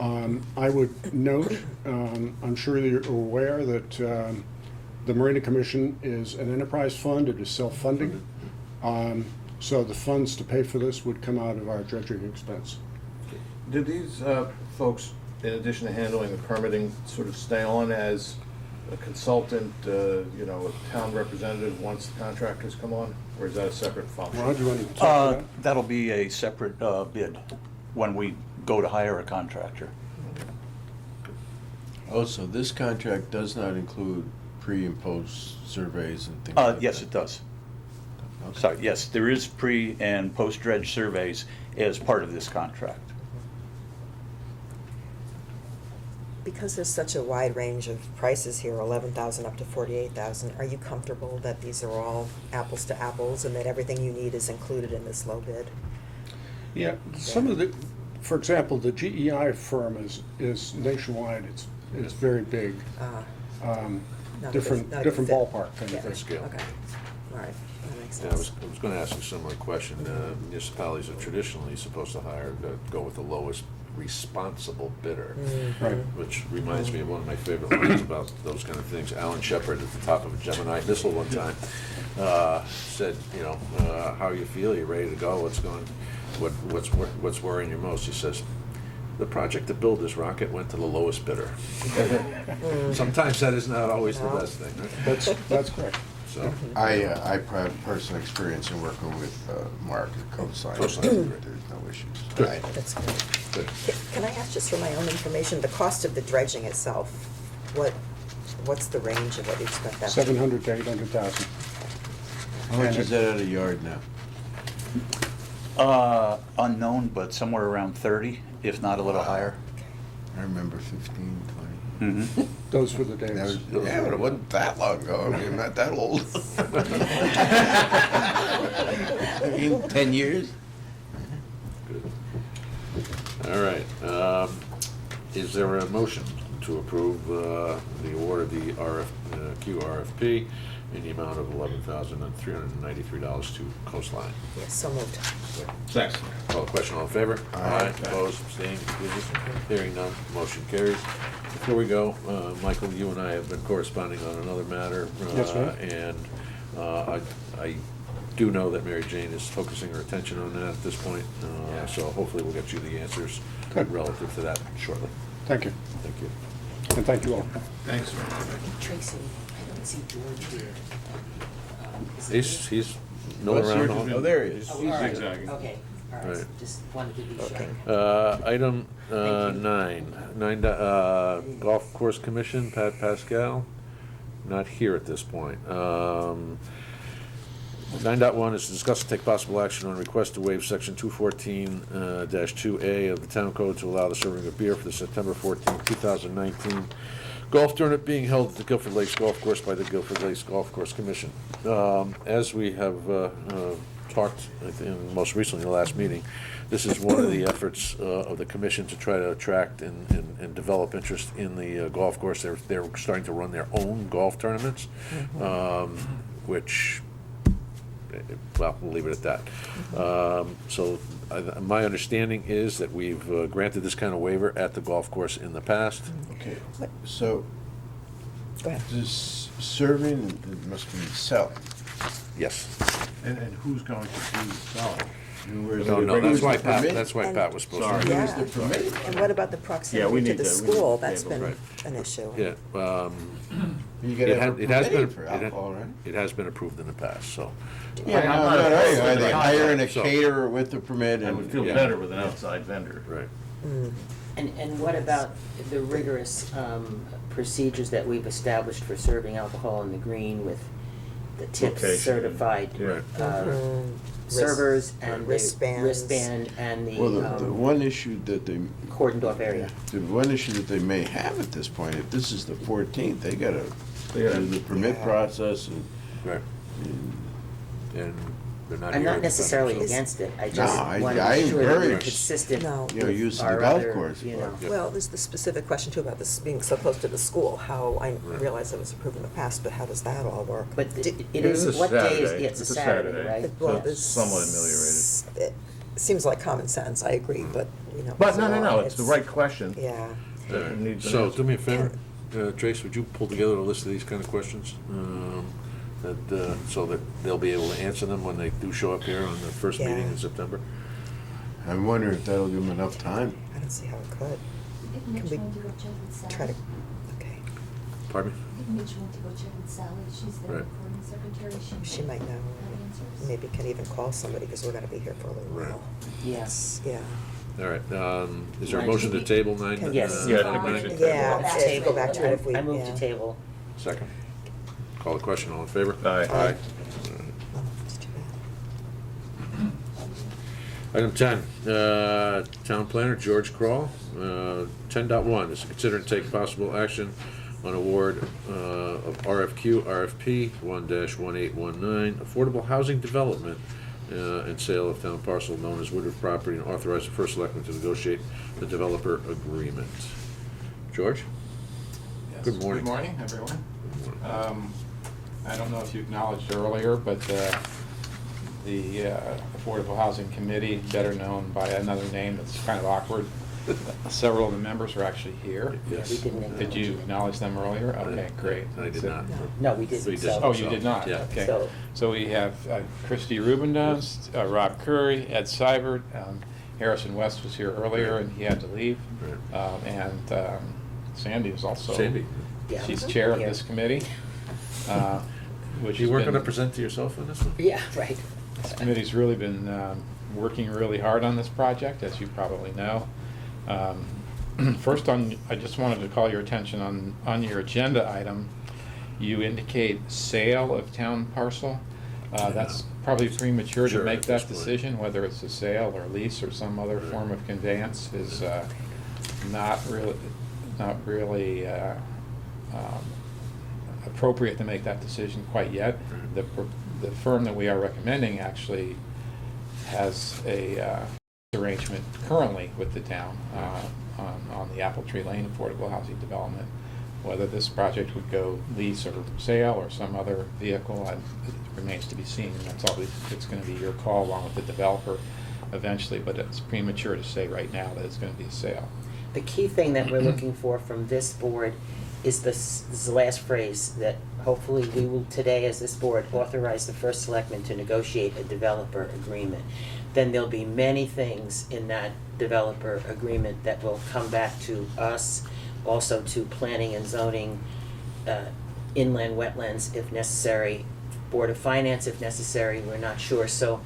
I would note, I'm sure you're aware that the Marina Commission is an enterprise fund. It is self-funding. So the funds to pay for this would come out of our dredging expense. Did these folks, in addition to handling the permitting, sort of stay on as a consultant, a town representative once the contractors come on? Or is that a separate function? Rod, you want to talk to that? That'll be a separate bid when we go to hire a contractor. Also, this contract does not include pre and post surveys and things like that? Yes, it does. Sorry, yes, there is pre and post dredge surveys as part of this contract. Because there's such a wide range of prices here, 11,000 up to 48,000, are you comfortable that these are all apples to apples and that everything you need is included in this low bid? Yeah, some of the, for example, the GEI firm is nationwide. It's very big. Not Different a good fit. ballpark kind Yeah, of thing. Scale. okay, all right, that makes Yeah, sense. I was going to ask you a similar question. Municipalities are traditionally supposed to go with the lowest responsible bidder. Right. Which reminds me of one of my favorite lines about those kind of things. Alan Shepard at the top of a Gemini missile one time said, you know, how you feel, you ready to go, what's worrying you most? He says, the project to build this rocket went to the lowest bidder. Sometimes that is not always the best thing, right? That's correct. So, I have personal experience in working with Mark at Coastline. Coastline. There's no issues. Good. That's good. good. Can I ask, just for my own information, the cost of the dredging itself, what's the range of what you expect that? 700 to 800,000. How much is that at a yard now? Unknown, but somewhere around 30, if not a little higher. I remember 15, 20. Mhm. Those were the days. Yeah, but it wasn't that long ago. I mean, I'm not that old. 10 years? Good. All right. Is there a motion to approve the award of the QRFP in the amount of $11,393 to Coastline? Yes, so moved. Second. Call the question, all in favor? Aye. Opposed, abstained, recused? Hearing none, motion carries. Before we go, Michael, you and I have been corresponding on another matter. Yes, sir. And I do know that Mary Jane is focusing her attention on that at this point. So hopefully we'll get you the answers Good. relative to that shortly. Thank you, Thank you. and thank you all. Thanks. Tracy, I don't see George here. Is he He's here? milling around. the hall. Oh, there he is. Oh, all right. zigzagging. Okay, all right, Right. just wanted to be sure. Item Thank you. 9, Golf Course Commission, Pat Pascal, not here at this point. 9.1 is to discuss and take possible action on request to waive section 214-2A of the Town Code to allow the serving of beer for the September 14, 2019 golf tournament being held at the Guilford Lakes Golf Course by the Guilford Lakes Golf Course Commission. As we have talked most recently in the last meeting, this is one of the efforts of the commission to try to attract and develop interest in the golf course. They're starting to run their own golf tournaments, which, well, we'll leave it at that. So my understanding is that we've granted this kind of waiver at the golf course in the past. Okay, so Go ahead. this serving, it must be selling. Yes. And who's going to do the selling? And where's No, the- no, where's that's the why permit? Pat was supposed Sorry. to. Where's Yeah. the permit? And what about the Yeah, we proximity to need the to school? That's table. been Right. an issue. Yeah, You gotta have a it has permit been, for alcohol, right? it has been approved in the past, so. Yeah, I'm I'm not not opposed arguing. to Are they the hiring a So- caterer with the permit? I and- would feel Yeah. better with an outside vendor. Right. And what about the rigorous procedures that we've established for serving alcohol in the green with the tips Location. certified Right. servers and the Wristbands. wristband and Well, the the one issue that they, cordoned off area? the one issue that they may have at this point, if this is the 14th, they gotta do the permit Yeah. process and Right. And they're not. I'm here not to defend necessarily themselves. against it, I just No, I want to be sure that we're encourage, consistent No. you know, with use of the our golf other, course. you know. Yep. Well, there's the specific question too about this being so close to the school, how, I realize it was approved in the past, but how does that all work? But it It is, is a what day is, Saturday. yeah, it's a It's a Saturday, Saturday. right? Well, So this- somewhat ameliorated. It seems like common sense, I agree, but, you know. But no, it's the right question. Yeah. It needs an So, answer. do me a favor, Trace, would you pull together a list of these kind of questions? So that they'll be able to answer them when they do show up here on the first meeting in Yeah. September? I wonder if that'll give them enough time. I don't see how it could. If Can Mitch we wanted to go check with Sally. Try to, okay. Pardon me? If Mitch wanted to go check with Sally, she's the Right. recording secretary, She might know, have answers. maybe can even call somebody, because we're gonna be here for a little Right. while. Yes. Yeah. All right, is there a Right. motion to table 9? Yes. Yeah, I think we nine? should Yeah, Go back yeah, to go back to it if we, I move yeah. to table. Second. Call the question, all in favor? Aye. Oh, it's too bad. Item 10, Town Planner George Kroll. 10.1 is to consider and take possible action on award of RFP 1-1819, Affordable Housing Development and sale of town parcel known as Woodruff Property, and authorize the first selectman to negotiate the developer agreement. George? Yes. Good morning. Good morning, everyone. I don't know if you acknowledged earlier, but the Affordable Housing Committee, better known by another name that's kind of awkward, Several of the members are actually here. Yes. We didn't Did you acknowledge them earlier? Okay, great. I did So- not. No, we didn't. We did. So- Oh, you did not? Yeah. Okay. So- So we have Christy Rubendunst, Rob Curry, Ed Seibert, Harrison West was here earlier and he had to leave. Right. And Sandy is also. Sandy. Yeah. She's chair of Here. this committee. Which You has weren't been- gonna present to yourself on this one? Yeah, right. This committee's really been working really hard on this project, as you probably know. First, I just wanted to call your attention on your agenda item. You indicate sale of town parcel. That's probably premature to Sure, make at that this point. decision, whether it's a sale or lease or some other form of conveyance is not really appropriate to make that decision quite yet. The firm that we are recommending actually has a arrangement currently with the town on the Apple Tree Lane affordable housing development. Whether this project would go lease or sale or some other vehicle, it remains to be seen. And that's always, it's going to be your call along with the developer eventually, but it's premature to say right now that it's going to be a sale. The key thing that we're looking for from this board is this is the last phrase, that hopefully we will today, as this board, authorize the first selectman to negotiate a developer agreement. Then there'll be many things in that developer agreement that will come back to us, also to planning and zoning, inland wetlands if necessary, Board of Finance if necessary, we're not sure. So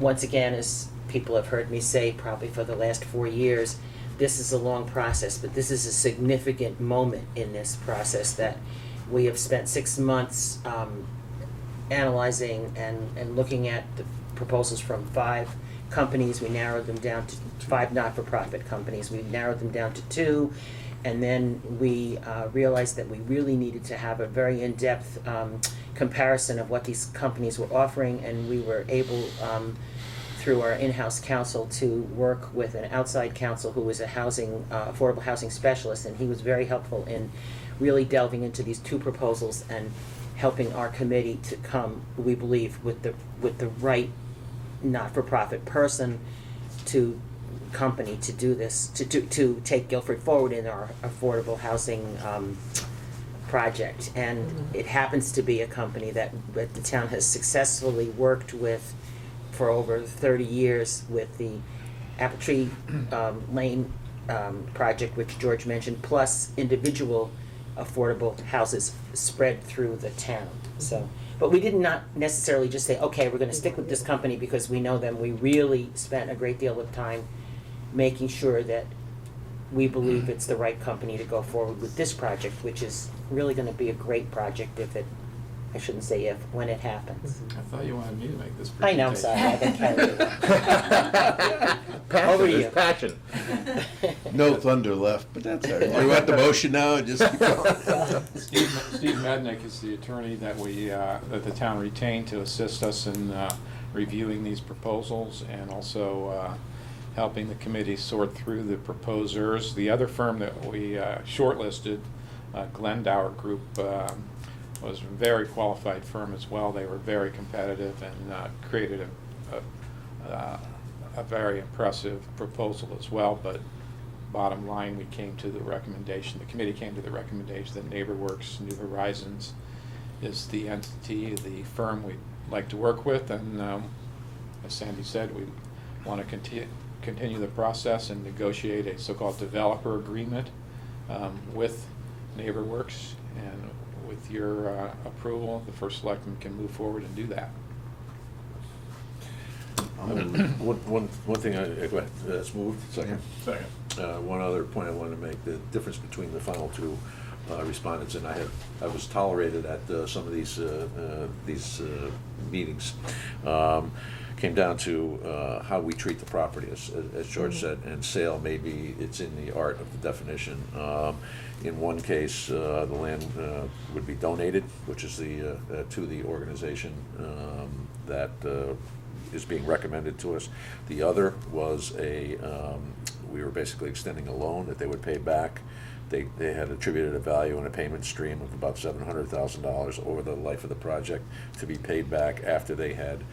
once again, as people have heard me say probably for the last 4 years, this is a long process, but this is a significant moment in this process that we have spent 6 months analyzing and looking at the proposals from 5 companies. We narrowed them down to 5 not-for-profit companies. We narrowed them down to 2, and then we realized that we really needed to have a very in-depth comparison of what these companies were offering, and we were able through our in-house counsel to work with an outside counsel who was a affordable housing specialist, and he was very helpful in really delving into these 2 proposals and helping our committee to come, we believe, with the right not-for-profit person to company to do this, to take Guilford forward in our affordable housing project. And it happens to be a company that the town has successfully worked with for over 30 years with the Apple Tree Lane project, which George mentioned, plus individual affordable houses spread through the town. So, but we did not necessarily just say, okay, we're going to stick with this company because we know them. We really spent a great deal of time making sure that we believe it's the right company to go forward with this project, which is really going to be a great project I shouldn't say if, when it happens. I thought you wanted me to make this I know, I'm sorry, I got carried away. Over to you. Passion. No thunder left, but that's all right. You want the motion now and just keep going? Steve Mednick is the attorney that that the town retained to assist us in reviewing these proposals and also helping the committee sort through the proposers. The other firm that we shortlisted, Glendower Group, was a very qualified firm as well. They were very competitive and created a very impressive proposal as well. But bottom line, the committee came to the recommendation that NeighborWorks New Horizons is the entity, the firm we'd like to work with. And as Sandy said, we want to continue the process and negotiate a so-called developer agreement with NeighborWorks. And with your approval, the first selectman can move forward and do that. One thing, go ahead, it's moved, second. Second. One other point I wanted to make, the difference between the final 2 respondents, and I was tolerated at some of these meetings, came down to how we treat the property, as George said, and sale, maybe it's in the art of the definition. In one case, the land would be donated, which is to the organization that is being recommended to us. The other was we were basically extending a loan that they would pay back. They had attributed a value and a payment stream of about $700,000 over the life of the project to be paid back after they had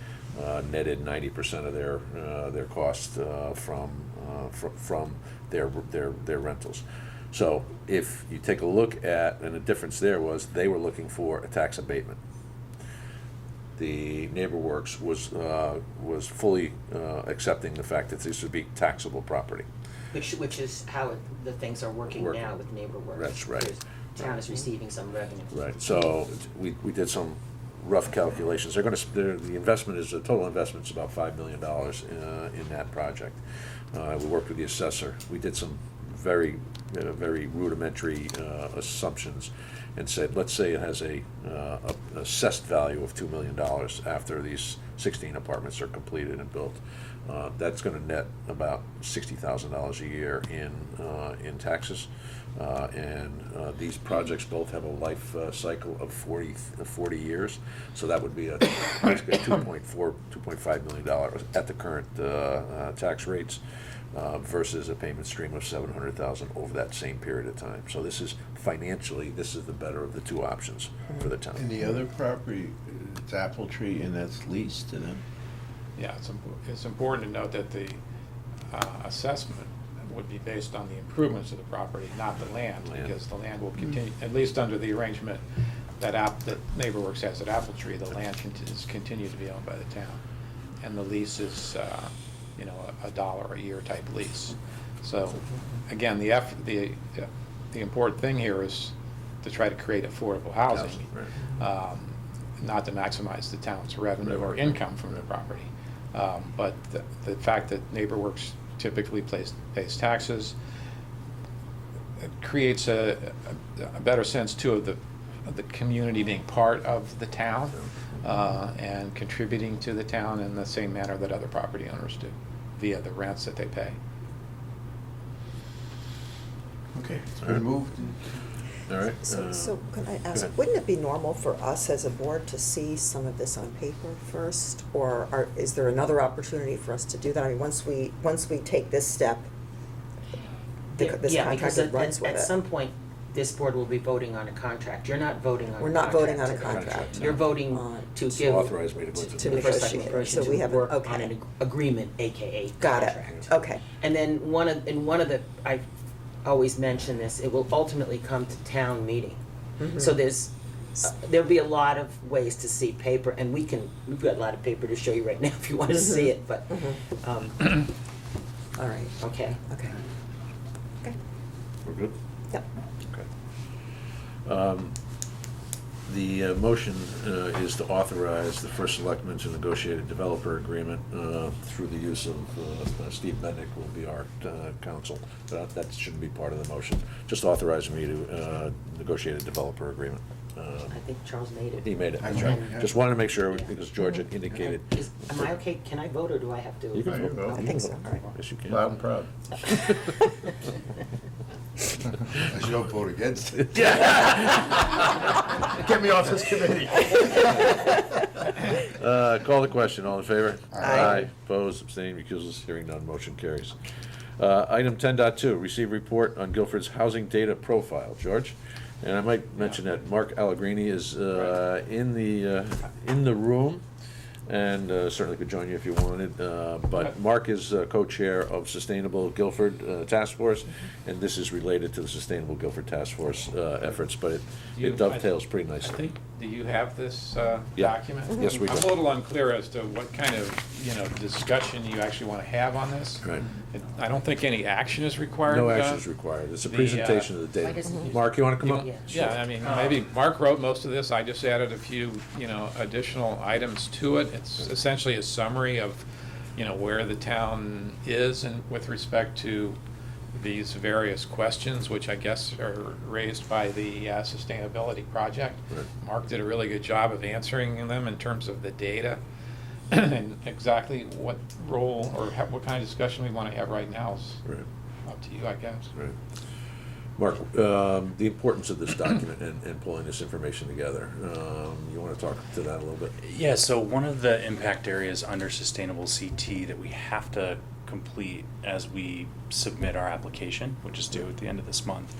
netted 90% of their cost from from their rentals. So if you take a look at, and the difference there was, they were looking for a tax abatement. The NeighborWorks was fully accepting the fact that this would be taxable property. Which is how the things are working Working. now with NeighborWorks. That's right. Because town is receiving some revenue. Right, so we did some rough calculations. The investment is, the total investment is about $5 million in that project. We worked with the assessor. We did some very rudimentary assumptions and said, let's say it has a assessed value of $2 million after these 16 apartments are completed and built. That's gonna net about $60,000 a year in taxes. And these projects both have a life cycle of 40 years, so that would be basically $2.5 million at the current tax rates, versus a payment stream of $700,000 over that same period of time. So this is financially, this is the better of the two options for the town. And the other property, it's Apple Tree, and that's leased to them? Yeah, it's important to note that the assessment would be based on the improvements of the property, not the land, because the land will continue, at least under the arrangement that NeighborWorks has at Apple Tree, the land continue to be owned by the town. And the lease is, $1 a year type lease. So, again, the important thing here is to try to create affordable housing, not to maximize the town's revenue or income from the property. But the fact that NeighborWorks typically pays taxes, it creates a better sense too of the community being part of the town and contributing to the town in the same manner that other property owners do via the rents that they pay. Okay, it's been moved. All right. So can I ask, ahead. wouldn't it be normal for us as a board to see some of this on paper first? Or is there another opportunity for us to do that? I mean, once we take this step, this Yeah, because contractor runs with it. at some point, this board will be voting on a contract. You're not voting on a contract. We're not voting on a today. contract. You're voting to So give. authorize me to go into To the first selectman negotiate. person So we to haven't- work on okay. an agreement, AKA Got contract. it, okay. And then one of the, I always mention this, it will ultimately come to town meeting. Mhm. So there'll be a lot of ways to see paper, and we've got a lot of paper to show you right now if you want to see it, but, All right, okay. okay. Okay, We're good? yep. Okay. The motion is to authorize the first selectman to negotiate a developer agreement through the use of Steve Bendick will be our counsel. That shouldn't be part of the motion. Just authorize me to negotiate a developer agreement. I think Charles made it. He made it, that's right. Just wanted to make sure, because George had indicated. Am I okay, can I vote, or do I have to? You can You vote. vote. I think so. All right. Yes, you can. Loud and proud. I should don't vote against it. Get me off this committee. Call the question, all in favor? Aye. Opposed, abstaining, recusals, hearing none, motion carries. Item 10.2, receive report on Guilford's housing data profile. George? And I might mention that Mark Allegrini is in the room, and certainly could join you if you wanted. But Mark is co-chair of Sustainable Guilford Task Force, and this is related to the Sustainable Guilford Task Force efforts, but it dovetails pretty I nicely. think, do you have this Yeah. document? Yes, we I'm do. a little unclear as to what kind of, discussion you actually want to have on this. Right. I don't think any action is required. No action is required. It's a the, presentation of the Why data. doesn't he- Mark, you want to come up? Yeah. Yeah, I mean, maybe Mark wrote most of this, I just added a few, additional items to it. It's essentially a summary of, where the town is and with respect to these various questions, which I guess are raised by the sustainability project. Right. Mark did a really good job of answering them in terms of the data and exactly what role or what kind of discussion we want to have right now is Right. up to you, I guess. Right. Mark, the importance of this document and pulling this information together. You want to talk to that a little bit? Yeah, so one of the impact areas under Sustainable CT that we have to complete as we submit our application, which is due at the end of this month,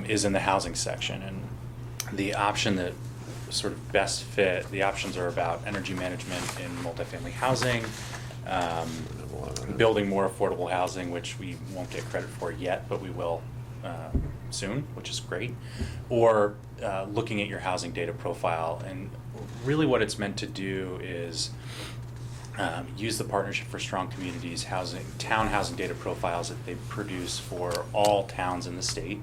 is in the housing section. And the option that sort of best fit, the options are about energy management in multifamily housing, building more affordable housing, which we won't get credit for yet, but we will soon, which is great. Or looking at your housing data profile. And really what it's meant to do is use the Partnership for Strong Communities town housing data profiles that they produce for all towns in the state,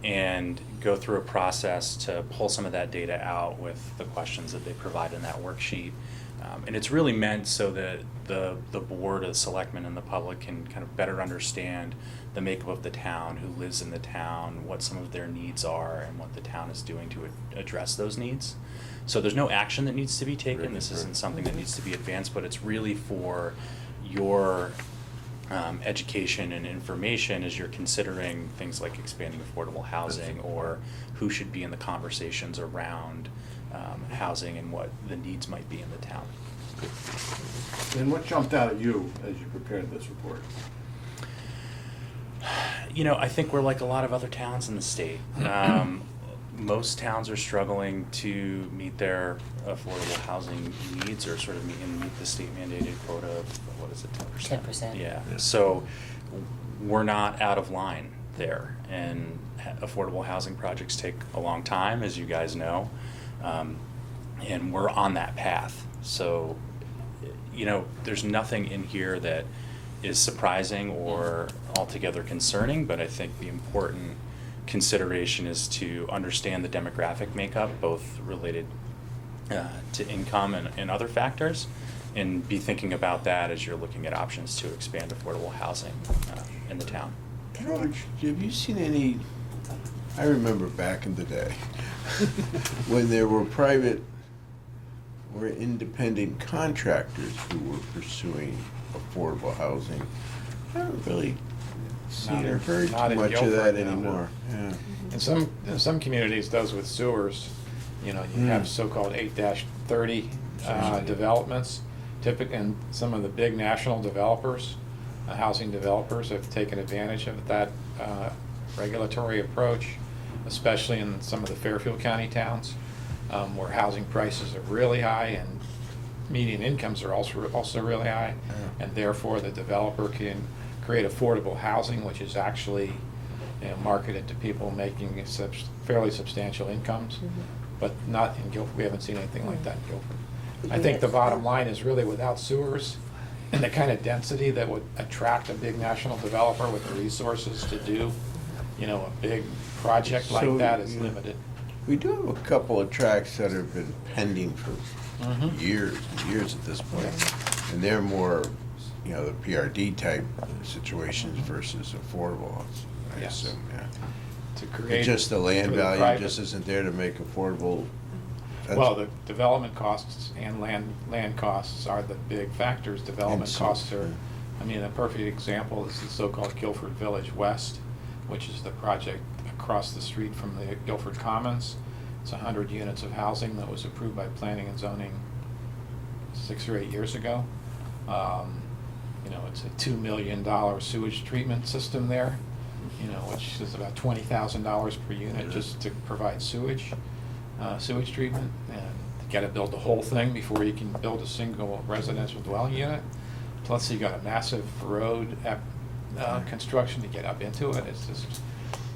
and go through a process to pull some of that data out with the questions that they provide in that worksheet. And it's really meant so that the board, the selectmen, and the public can kind of better understand the makeup of the town, who lives in the town, what some of their needs are, and what the town is doing to address those needs. So there's no action that needs to be taken. This isn't something that needs to be advanced, but it's really for your education and information as you're considering things like expanding affordable housing, or who should be in the conversations around housing and what the needs might be in the town. And what jumped out at you as you prepared this report? I think we're like a lot of other towns in the state. Most towns are struggling to meet their affordable housing needs, or sort of meet the state mandated quota of, what is it, 10%? 10%. Yeah. So we're not out of line there, and affordable housing projects take a long time, as you guys know, and we're on that path. So, there's nothing in here that is surprising or altogether concerning, but I think the important consideration is to understand the demographic makeup, both related to income and other factors, and be thinking about that as you're looking at options to expand affordable housing in the town. George, have you seen any, I remember back in the day, when there were private or independent contractors who were pursuing affordable housing. I don't really see or heard Not too in much of Guilford, that no. anymore. Yeah. In some communities, those with sewers, you have so-called 8-30 developments. And some of the big national developers, housing developers, have taken advantage of that regulatory approach, especially in some of the Fairfield County towns, where housing prices are really high and median incomes are also really high, and therefore the developer can create affordable housing, which is actually marketed to people making fairly substantial incomes, but not in Guilford. We haven't seen anything like that in Guilford. I think the bottom line is really, without sewers and the kind of density that would attract a big national developer with the resources to do, a big project like that is limited. We do have a couple of tracts that have been pending for years and years at this point, and they're more, the PRD type situations versus affordable. I assume, yeah. To create Just the land for the value private- just isn't there to make affordable. Well, the development costs and land costs are the big factors. Development costs are, a perfect example is the so-called Guilford Village West, which is the project across the street from the Guilford Commons. It's 100 units of housing that was approved by planning and zoning 6 or 8 years ago. It's a $2 million sewage treatment system there, which is about $20,000 per unit just to provide sewage treatment. And you got to build the whole thing before you can build a single residential dwelling unit. Plus, you got a massive road construction to get up into it. It's just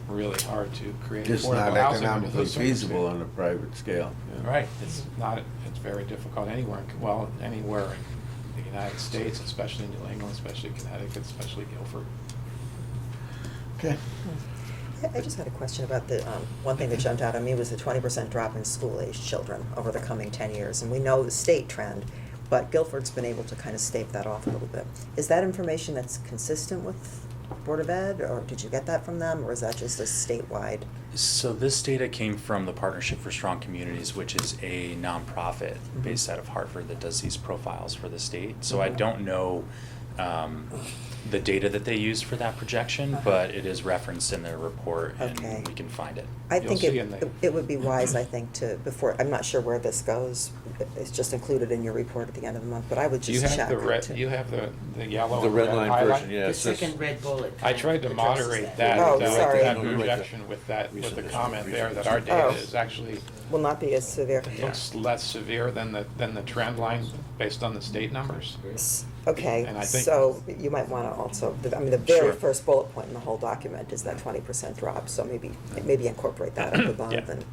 really hard to create Just affordable not housing under economically those feasible circumstances. on a private scale. Yeah. Right, it's very difficult anywhere in the United States, especially in New England, especially Connecticut, especially Guilford. Okay. I just had a question about the, one thing that jumped out at me was the 20% drop in school-aged children over the coming 10 years. And we know the state trend, but Guilford's been able to kind of stave that off a little bit. Is that information that's consistent with Board of Ed, or did you get that from them, or is that just a statewide? So this data came from the Partnership for Strong Communities, which is a nonprofit based out of Hartford that does these profiles for the state. So I don't know the data that they used for that projection, but it is referenced in their report Okay. and we can find it. I You'll think see in the- it would be wise, I think, to, before, I'm not sure where this goes. It's just included in your report at the end of the month, but I would Do you just have check. the red, to- you have the yellow. The and red line highlight? version, yeah. The it says- second red bullet. I tried to addresses moderate that, Oh, that sorry. that No, you're right there. projection with that, with the Recent comment history, there recent that our data Oh. is actually, Will not be as severe. looks less severe than the trend line based on the state numbers. Okay, And I think- so you might want to also, I mean, the very Sure. first bullet point in the whole document is that 20% drop, so maybe incorporate that up above Yeah. and,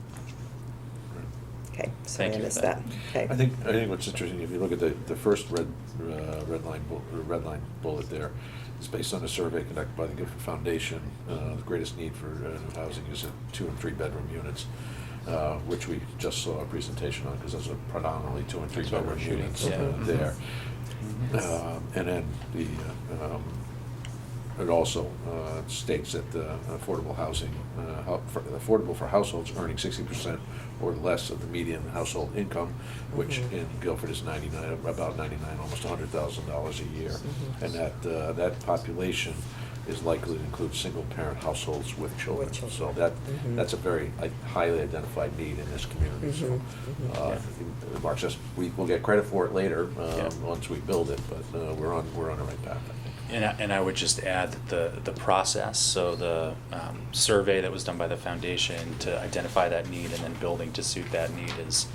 okay, sorry Thank I you for missed that. that. Okay. I think what's interesting, if you look at the first red line bullet there, it's based on a survey conducted by the Guilford Foundation. The greatest need for new housing is in 2 and 3 bedroom units, which we just saw a presentation on, because those are predominantly 2 and 3 That's what we're bedroom shooting units for. there. And then it also states that affordable housing, affordable for households earning 60% or less of the median household income, which in Guilford is about 99, almost $100,000 a year. And that population is likely to include single-parent households with children. With So children. that's a very highly identified need in this community. So, Mark says, we'll get credit for it later, once we build it, but we're on the right path, I think. And I would just add that the process, so the survey that was done by the foundation to identify that need and then building to suit that need is,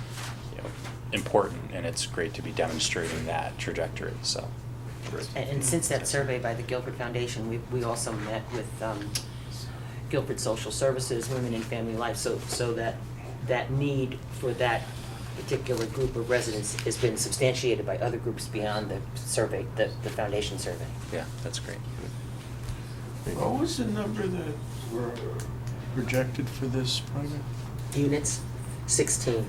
important, and it's great to be demonstrating that trajectory, so. And since that survey by the Guilford Foundation, we also met with Guilford Social Services, Women and Family Life, so that need for that particular group of residents has been substantiated by other groups beyond the survey, the foundation survey. Yeah, that's great. What was the number that were projected for this project? Units, 16.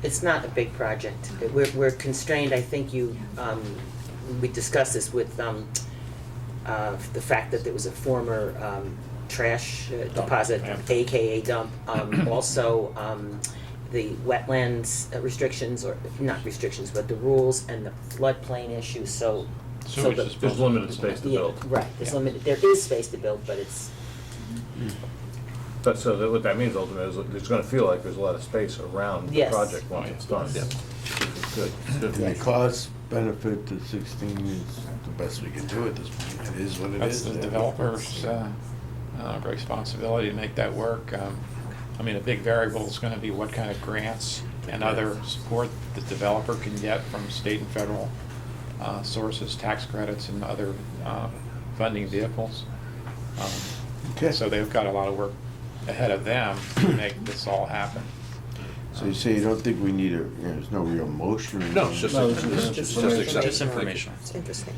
It's not a big project. We're constrained, I think we discussed this with the fact that there was a former trash deposit, AKA dump. Also, the wetlands restrictions, or not restrictions, but the rules and the floodplain issues, so. Sewage the- is There's limited space to Yeah, build. right, there is space to build, but it's, But so what that means ultimately is that it's gonna feel like there's a lot of space around the Yes. project once it's done. Yeah. Good, good. The cost benefit to 16 is the best we can do at this point. It is what it That's is. the developer's responsibility to make that work. I mean, a big variable is gonna be what kind of grants and other support the developer can get from state and federal sources, tax credits and other funding vehicles. Okay. So they've got a lot of work ahead of them to make this all happen. So you say you don't think we need there's no real motion or anything? No, it's just, No, it's it's just information. accepted. Just information. It's interesting.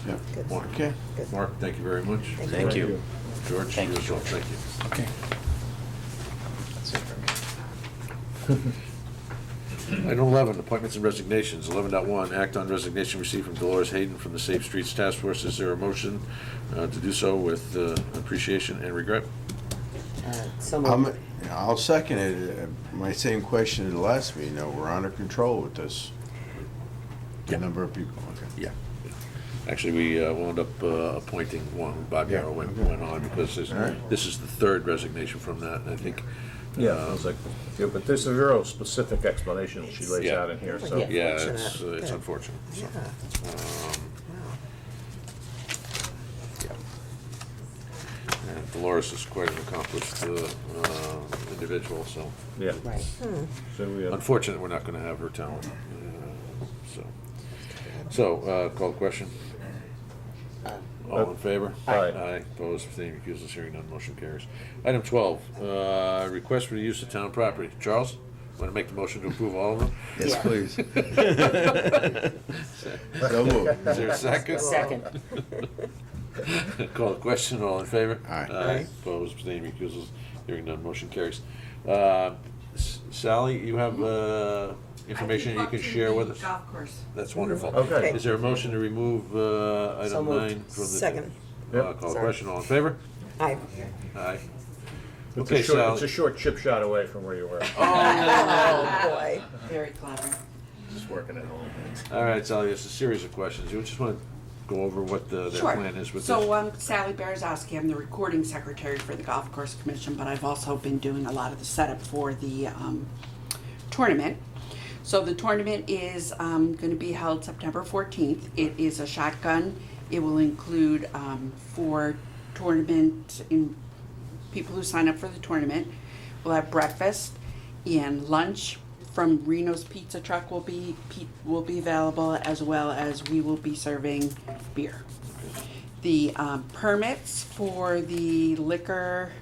Yeah. Good. Mark. Okay. Good. Mark, thank you very much. Thank you. George, Thank you you, as well. George. Thank you. Okay. That's it for me. Item 11, appointments and resignations. 11.1, act on resignation received from Dolores Hayden from the Safe Streets Task Force. Is there a motion to do so with appreciation and regret? so moved. I'll second it. My same question at the last meeting, though, we're under control with this. The Yeah. number of people, okay. Yeah. Actually, we wound up appointing one. Bob Yeah. Yarrow went on because All right. this is the third resignation from that, and I think. Yeah, I was like, yeah, but there's a real specific explanation she lays Yeah. out in here, so. Yeah. Yeah, Unfortunate. it's Good. unfortunate. So, Yeah. um, Wow. yeah. And Dolores is quite an accomplished individual, so Yeah. Right. So we, unfortunate we're not gonna have her talent. So, call the question. All in favor? Aye. Aye, opposed, abstaining, recusals, hearing none, motion carries. Item 12, request for the use of town property. Charles, want to make the motion to approve all of them? Yes, Yeah. please. So moved. Is there a second? Second. Call the question, all in favor? Aye. Aye, opposed, abstaining, recusals, hearing none, motion carries. Sally, you have information you can share with us? Golf course. That's wonderful. Okay. Is there a motion to remove So item moved. 9 from the? Second. Yep. Call the Sorry. question, all in favor? Aye. Aye. it's Okay, a short, Sally. it's a short chip shot away from where you were, Oh, boy. Very clever. just working at home. All right, Sally, it's a series of questions. You just want go over what their Sure. plan is with this? So, Sally Berezoski, I'm the recording secretary for the Golf Course Commission, but I've also been doing a lot of the setup for the tournament. So the tournament is going to be held September 14th. It is a shotgun. It will include 4 tournament people who sign up for the tournament. We'll have breakfast and lunch from Reno's Pizza Truck will be available, as well as we will be serving beer. The permits for the liquor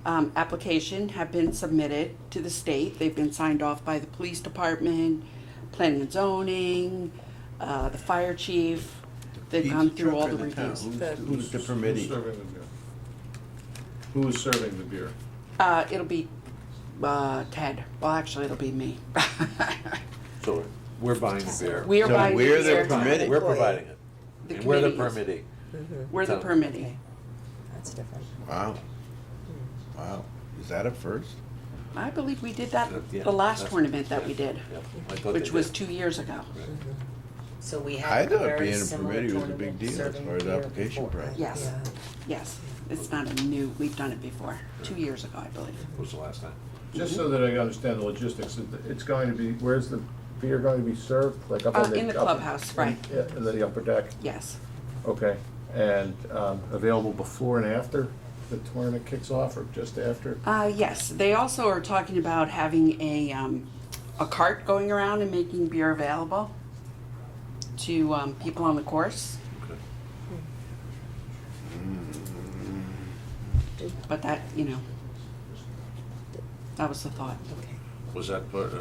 application have been submitted to the state. They've been signed off by the police department, planning and zoning, the fire chief. They've gone through all the reviews. Who's the permittee? Who is serving the beer? It'll be Ted. Well, actually, it'll be me. So we're buying the beer. We are So buying we're the beer. permittee. We're providing it. The And we're the committee is. permittee. We're the So- permittee. That's different. Wow. Wow. Is that a first? I believe we did that Yeah, the last that's- tournament that we did, Yep, I thought which they was did. 2 years ago. So we I had a thought very being a similar permittee was a tournament big deal as serving far as beer application before. process. Yes, Yeah. yes. It's not a new, we've done it before, 2 years ago, I believe. What was the last time? Just so that I understand the logistics, it's going to be, where's the beer going to be served? Like up on the? In the up- clubhouse, right. Yeah, in the upper deck? Yes. Okay, and available before and after the tournament kicks off, or just after? Yes, they also are talking about having a cart going around and making beer available to people on the course. Okay. But that, you know, that was the thought. Was that part,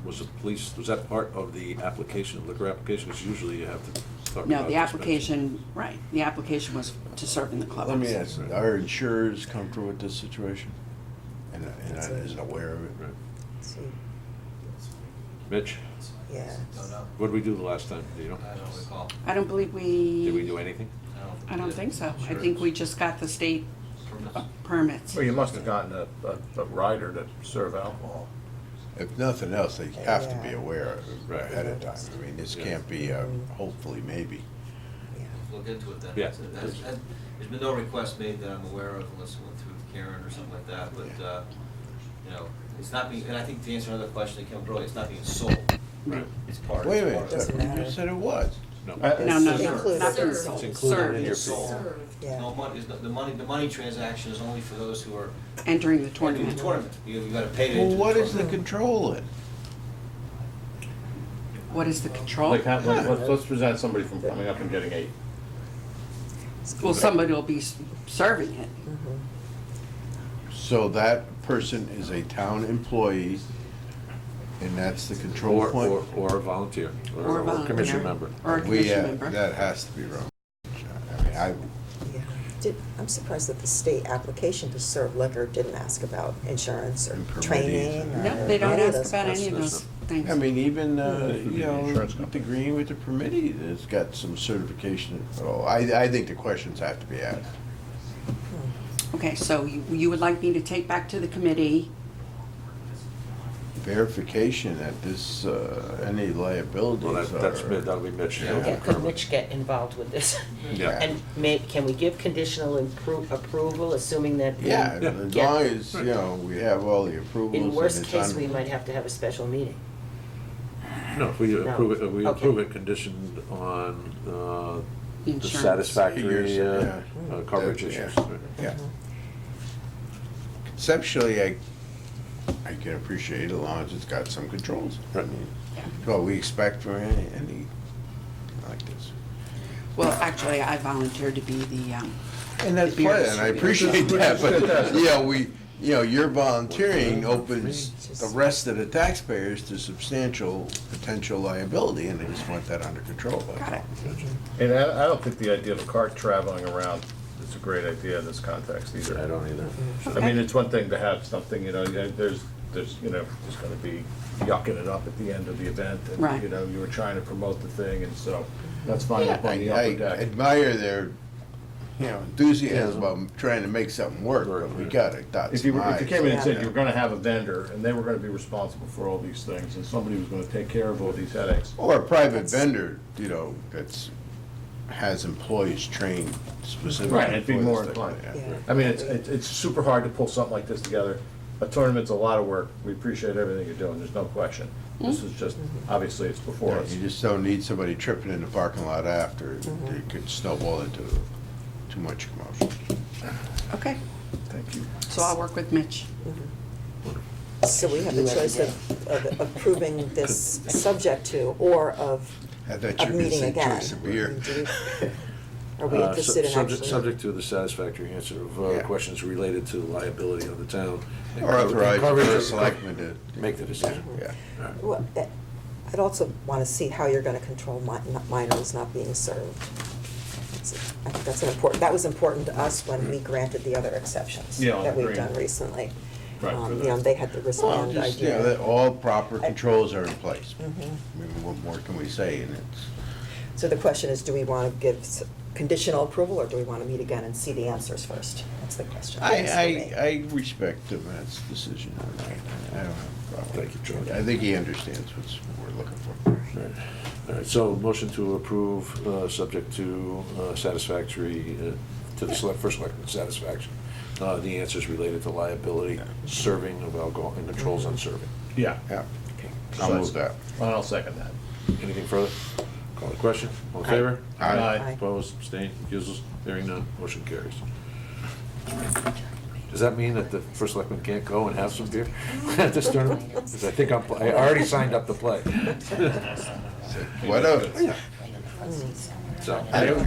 was the police, was that part of the application, liquor application? Because usually you have to talk about. No, the dispensaries. application, right, the application was to serve in the clubhouse. Let me ask, are insurers comfortable with this situation? And is aware of it? Right. See, Mitch, yeah. what did we do the last time? Do you know? I don't recall. I don't believe Did we do anything? I don't think so. I Sure. think we just got the state permits. Well, you must have gotten a rider to serve alcohol. If nothing else, they have to be Yeah. aware of it ahead of time. I mean, this can't be a hopefully, maybe. Look into it then. Yeah. There's been no request made that I'm aware of unless it went through Karen or something like that, but, you know, it's not being, and I think to answer another question that came up earlier, it's not being sold. Right. It's part of. Wait a it's minute, part of- Doesn't you matter. just said it was. No. No, Included. not being Served. sold. It's included in your It's fee. sold. Yeah. No money, it's not- the money transaction is only for those who are Entering the entering tournament. the tournament. You gotta pay to Well, enter the what is the tournament. control in? What is the control? Like, let's present somebody from coming up and getting a, Well, somebody will be serving it. So that person is a town employee, and that's the control Or point? a volunteer, Or a or a volunteer. commission member. Or a We, commission member. that has to be wrong. I mean, Yeah. I'm surprised that the state application to serve liquor didn't ask about insurance or And permittees training and- or No, they don't any of ask those about any of questions. those things. I mean, even, Could be you the know, insurance with company. agreeing with the permittee, that's got some certification. Oh, I think the questions have to be asked. Okay, so you would like me to take back to the committee? Verification that this, any liabilities Well, that's, are. that'll be Mitch. Yeah. Yeah, could Mitch get involved with this? Yeah. And can we give conditional approval, assuming that? we Yeah, Yeah. as get- long as, you know, we have all the approvals. In and worst it's case, on- we might have to have a special meeting. No, if we No. approve it, we Okay. approve it conditioned on, the Insurance. satisfactory, Yeah. coverage Yeah. issues. Yeah. Conceptually, I can appreciate it as long as it's got some controls. I Right. mean, what we expect from any like this. Well, actually, I volunteered to be the, And that's the beer fine, and I distributor. appreciate that, but, you know, your volunteering opens the rest of the taxpayers to substantial potential liability, and I just want that under control. Got it. and I don't think the idea of a cart traveling around is a great idea in this context either. I don't either. I mean, it's one thing to have something, you know, there's, you know, there's gonna be yucking it up at the end of the event. Right. And, you know, you were trying to promote the thing, and so that's fine Yeah, up on the I upper deck. admire their, you know, enthusiasm about trying to make something work, but we gotta dot If you, some if you came in and i's. said you were gonna have a vendor, and they were gonna be responsible for all these things, and somebody was gonna take care of all these headaches. Or a private vendor, you know, that's has employees trained specifically. Right, it'd be for more this type inclined. of- Yeah. I mean, it's super hard to pull something like this together. A tournament's a lot of work. We appreciate everything you're doing, there's no question. This is just, obviously, it's before Yeah, us. you just don't need somebody tripping in the parking lot after. It could snowball into too much commotion. Okay, Thank you. so I'll work with Mitch. So we have the choice of approving this subject to, or of I thought you of were gonna meeting say again. choice of beer. Do we- Are we interested in actually? Subject to the satisfactory answer of Yeah. questions related to liability of the town. and Or authorize the coverage board of- of selectmen to. Make the decision. Yeah. All right. Well, I'd also want to see how you're going to control minors not being served. I think that's that was important to us when we granted the other exceptions Yeah, that we've agreed. done recently. Right, for You know, they had the Well, respond just, you know, idea. that all proper controls are in place. Mhm. I mean, what more can we say? And it's, So the question is, do we want to give conditional approval, or do we want to meet again and see the answers first? That's the question. I respect Matt's decision. I don't have a problem. Thank you, Charlie. I think he understands what we're looking for. All right, so motion to approve, subject to satisfactory, to the first selectman satisfaction. The answers related to liability, serving of alcohol, and controls on serving. Yeah. Yeah. I'll move that. I'll second that. Anything further? Call the question. All in favor? Aye. Aye. Opposed, abstained, recusals, hearing none, motion carries. Does that mean that the first selectman can't go and have some beer at this tournament? 'Cause I think I already signed up to play. Whatever. So, I don't,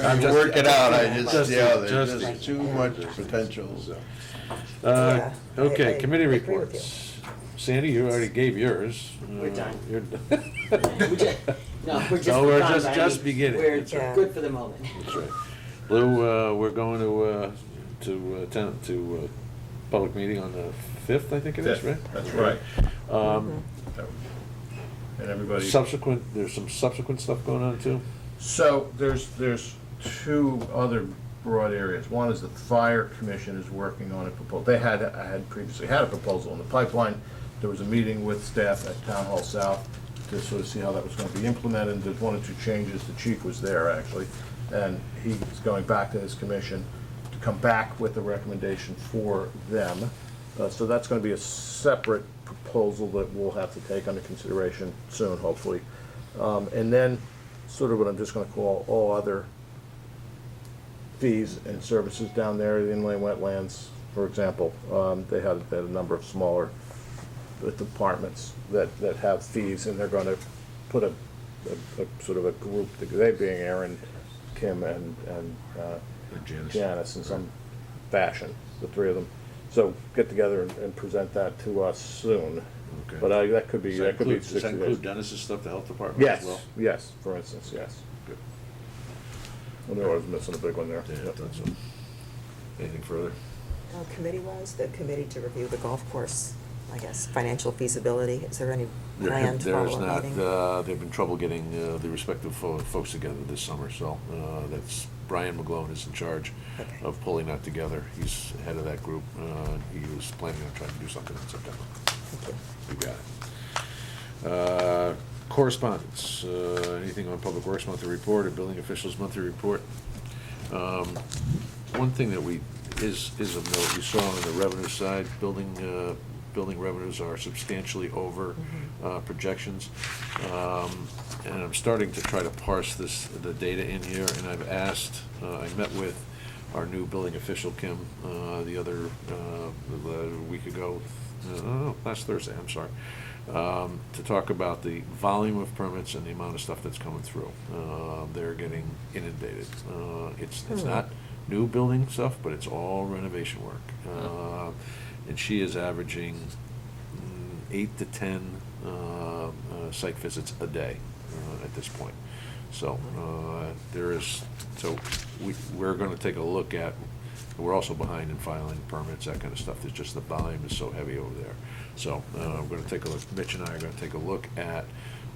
I'm just- work it out, I just, yeah, there's just- just too much potential. Yeah, Okay, I committee agree with reports. Sandy, you already gave yours. We're done. You're done. No, we're just. No, we're done, just- but I just mean, beginning. We're That's right. good for the moment. That's right. Lou, we're going to public meeting on the 5th, I think it is, right? That's right. Um, And everybody. There's some subsequent stuff going on too? So there's two other broad areas. One is the fire commission is working on a proposal. They had previously had a proposal in the pipeline. There was a meeting with staff at Town Hall South to sort of see how that was going to be implemented. There's one or two changes. The chief was there actually, and he's going back to his commission to come back with a recommendation for them. So that's going to be a separate proposal that we'll have to take under consideration soon, hopefully. And then sort of what I'm just going to call all other fees and services down there, the inland wetlands, for example. They had a number of smaller departments that have fees, and they're going to put a sort of a group, they being Aaron, Kim, and Janice in some fashion, the three of them. So get together and present that to us soon. Okay. But that could be, that could be 60 Does that days. include Dennis's stuff, the health department as Yes, well? yes, for instance, yes. Good. I knew I was missing a big one there. Yeah, I Yep. thought so. Anything further? Committee-wise, the committee to review the golf course, I guess, financial feasibility, is there any planned There is follow-up not. meeting? They've been trouble getting the respective folks together this summer, so that's, Brian McGlone is in charge Okay. of pulling that together. He's head of that group. He was planning on trying to do something in September. Thank you. You got it. Correspondence, anything on Public Works monthly report or building officials monthly report? One thing that is of note, you saw on the revenue side, building revenues are substantially over projections. And I'm starting to try to parse the data in here, and I've asked, I met with our new building official, Kim, a week ago, last Thursday, I'm sorry, to talk about the volume of permits and the amount of stuff that's coming through. They're getting inundated. It's not new building stuff, but it's all renovation work. And she is averaging 8 to 10 site visits a day at this point. So we're going to take a look at, we're also behind in filing permits, that kind of stuff. There's just the volume is so heavy over there. So we're going to take a look, Mitch and I are going to take a look at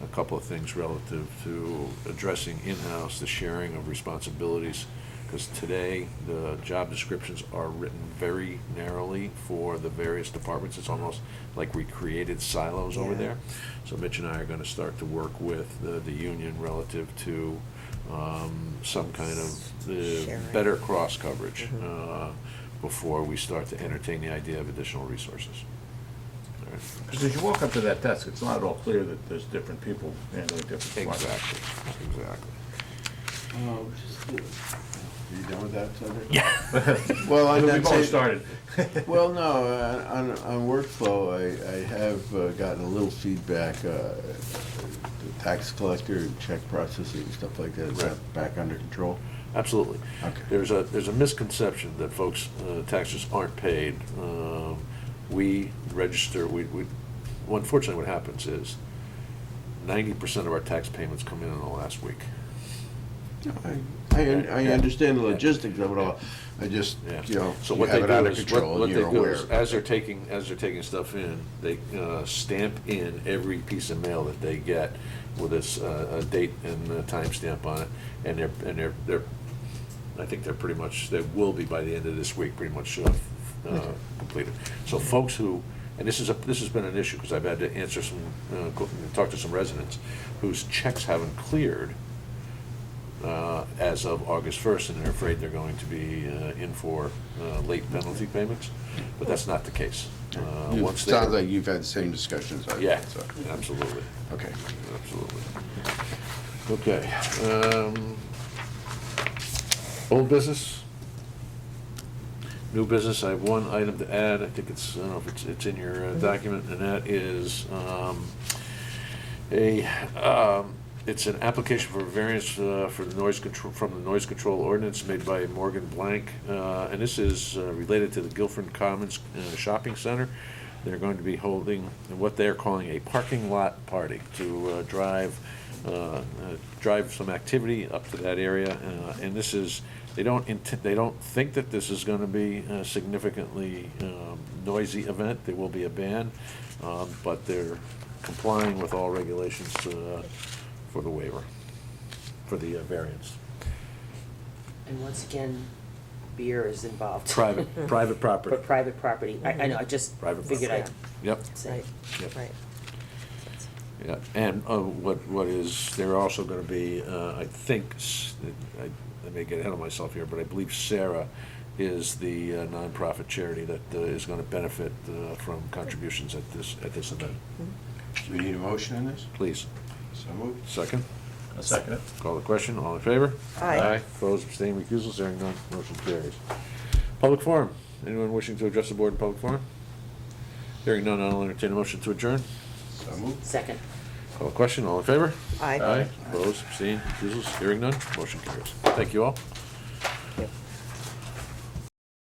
a couple of things relative to addressing in-house the sharing of responsibilities. Because today, the job descriptions are written very narrowly for the various departments. It's almost like we created silos over Yeah. there. So Mitch and I are going to start to work with the union relative to some kind of Sharing. better cross coverage before we start to entertain the idea of additional resources. All right. Because as you walk up to that desk, it's not at all clear that there's different people handling different projects. Exactly. Are you done with that subject? Yeah. Well, I'm We've not already saying- started. Well, no, on workflow, I have gotten a little feedback, the tax collector, and check processing, stuff like that, is that back under control? Absolutely. Okay. There's a misconception that folks, taxes aren't paid. We register, well, unfortunately what happens is 90% of our tax payments come in the last week. I understand the logistics of it all, I just, you know, So you what have they it do under is, control what and they you're do aware. is, as they're taking stuff in, they stamp in every piece of mail that they get with a date and a timestamp on it, and they're, I think they're pretty much, they will be by the end of this week, pretty much completed. So folks who, and this has been an issue, because I've had to answer some, talk to some residents whose checks haven't cleared as of August 1st, and they're afraid they're going to be in for late penalty payments, but that's not the case. Once they're- Sounds like you've had the same discussions I've Yeah, had, so. absolutely. Okay. Absolutely. Okay. Old business? New business, I have one item to add, I think it's, I don't know if it's in your document, and that is it's an application for variance for the noise control, from the noise control ordinance made by Morgan Blank, and this is related to the Guilford Commons Shopping Center. They're going to be holding what they're calling a parking lot party to drive some activity up to that area, and this is, they don't think that this is gonna be a significantly noisy event. There will be a ban, but they're complying with all regulations for the waiver, for the variance. And once again, beer is involved. Private property. For private property. I know, I just Private figured I'd property. Yep. say. Yep. Right. Yeah, and what is, they're also gonna be, I think, I may get ahead of myself here, but I believe Sarah is the nonprofit charity that is gonna benefit from contributions at this event. Do we need a motion on this? Please. So moved. Second? I'll second it. Call the question, all in favor? Aye. Opposed, abstaining, recusals, hearing none, motion carries. Public forum, anyone wishing to address the board in public forum? Hearing none, I'll entertain a motion to adjourn. So moved. Second. Call the question, all in favor? Aye. Opposed, abstaining, recusals, hearing none, motion carries. Thank you all.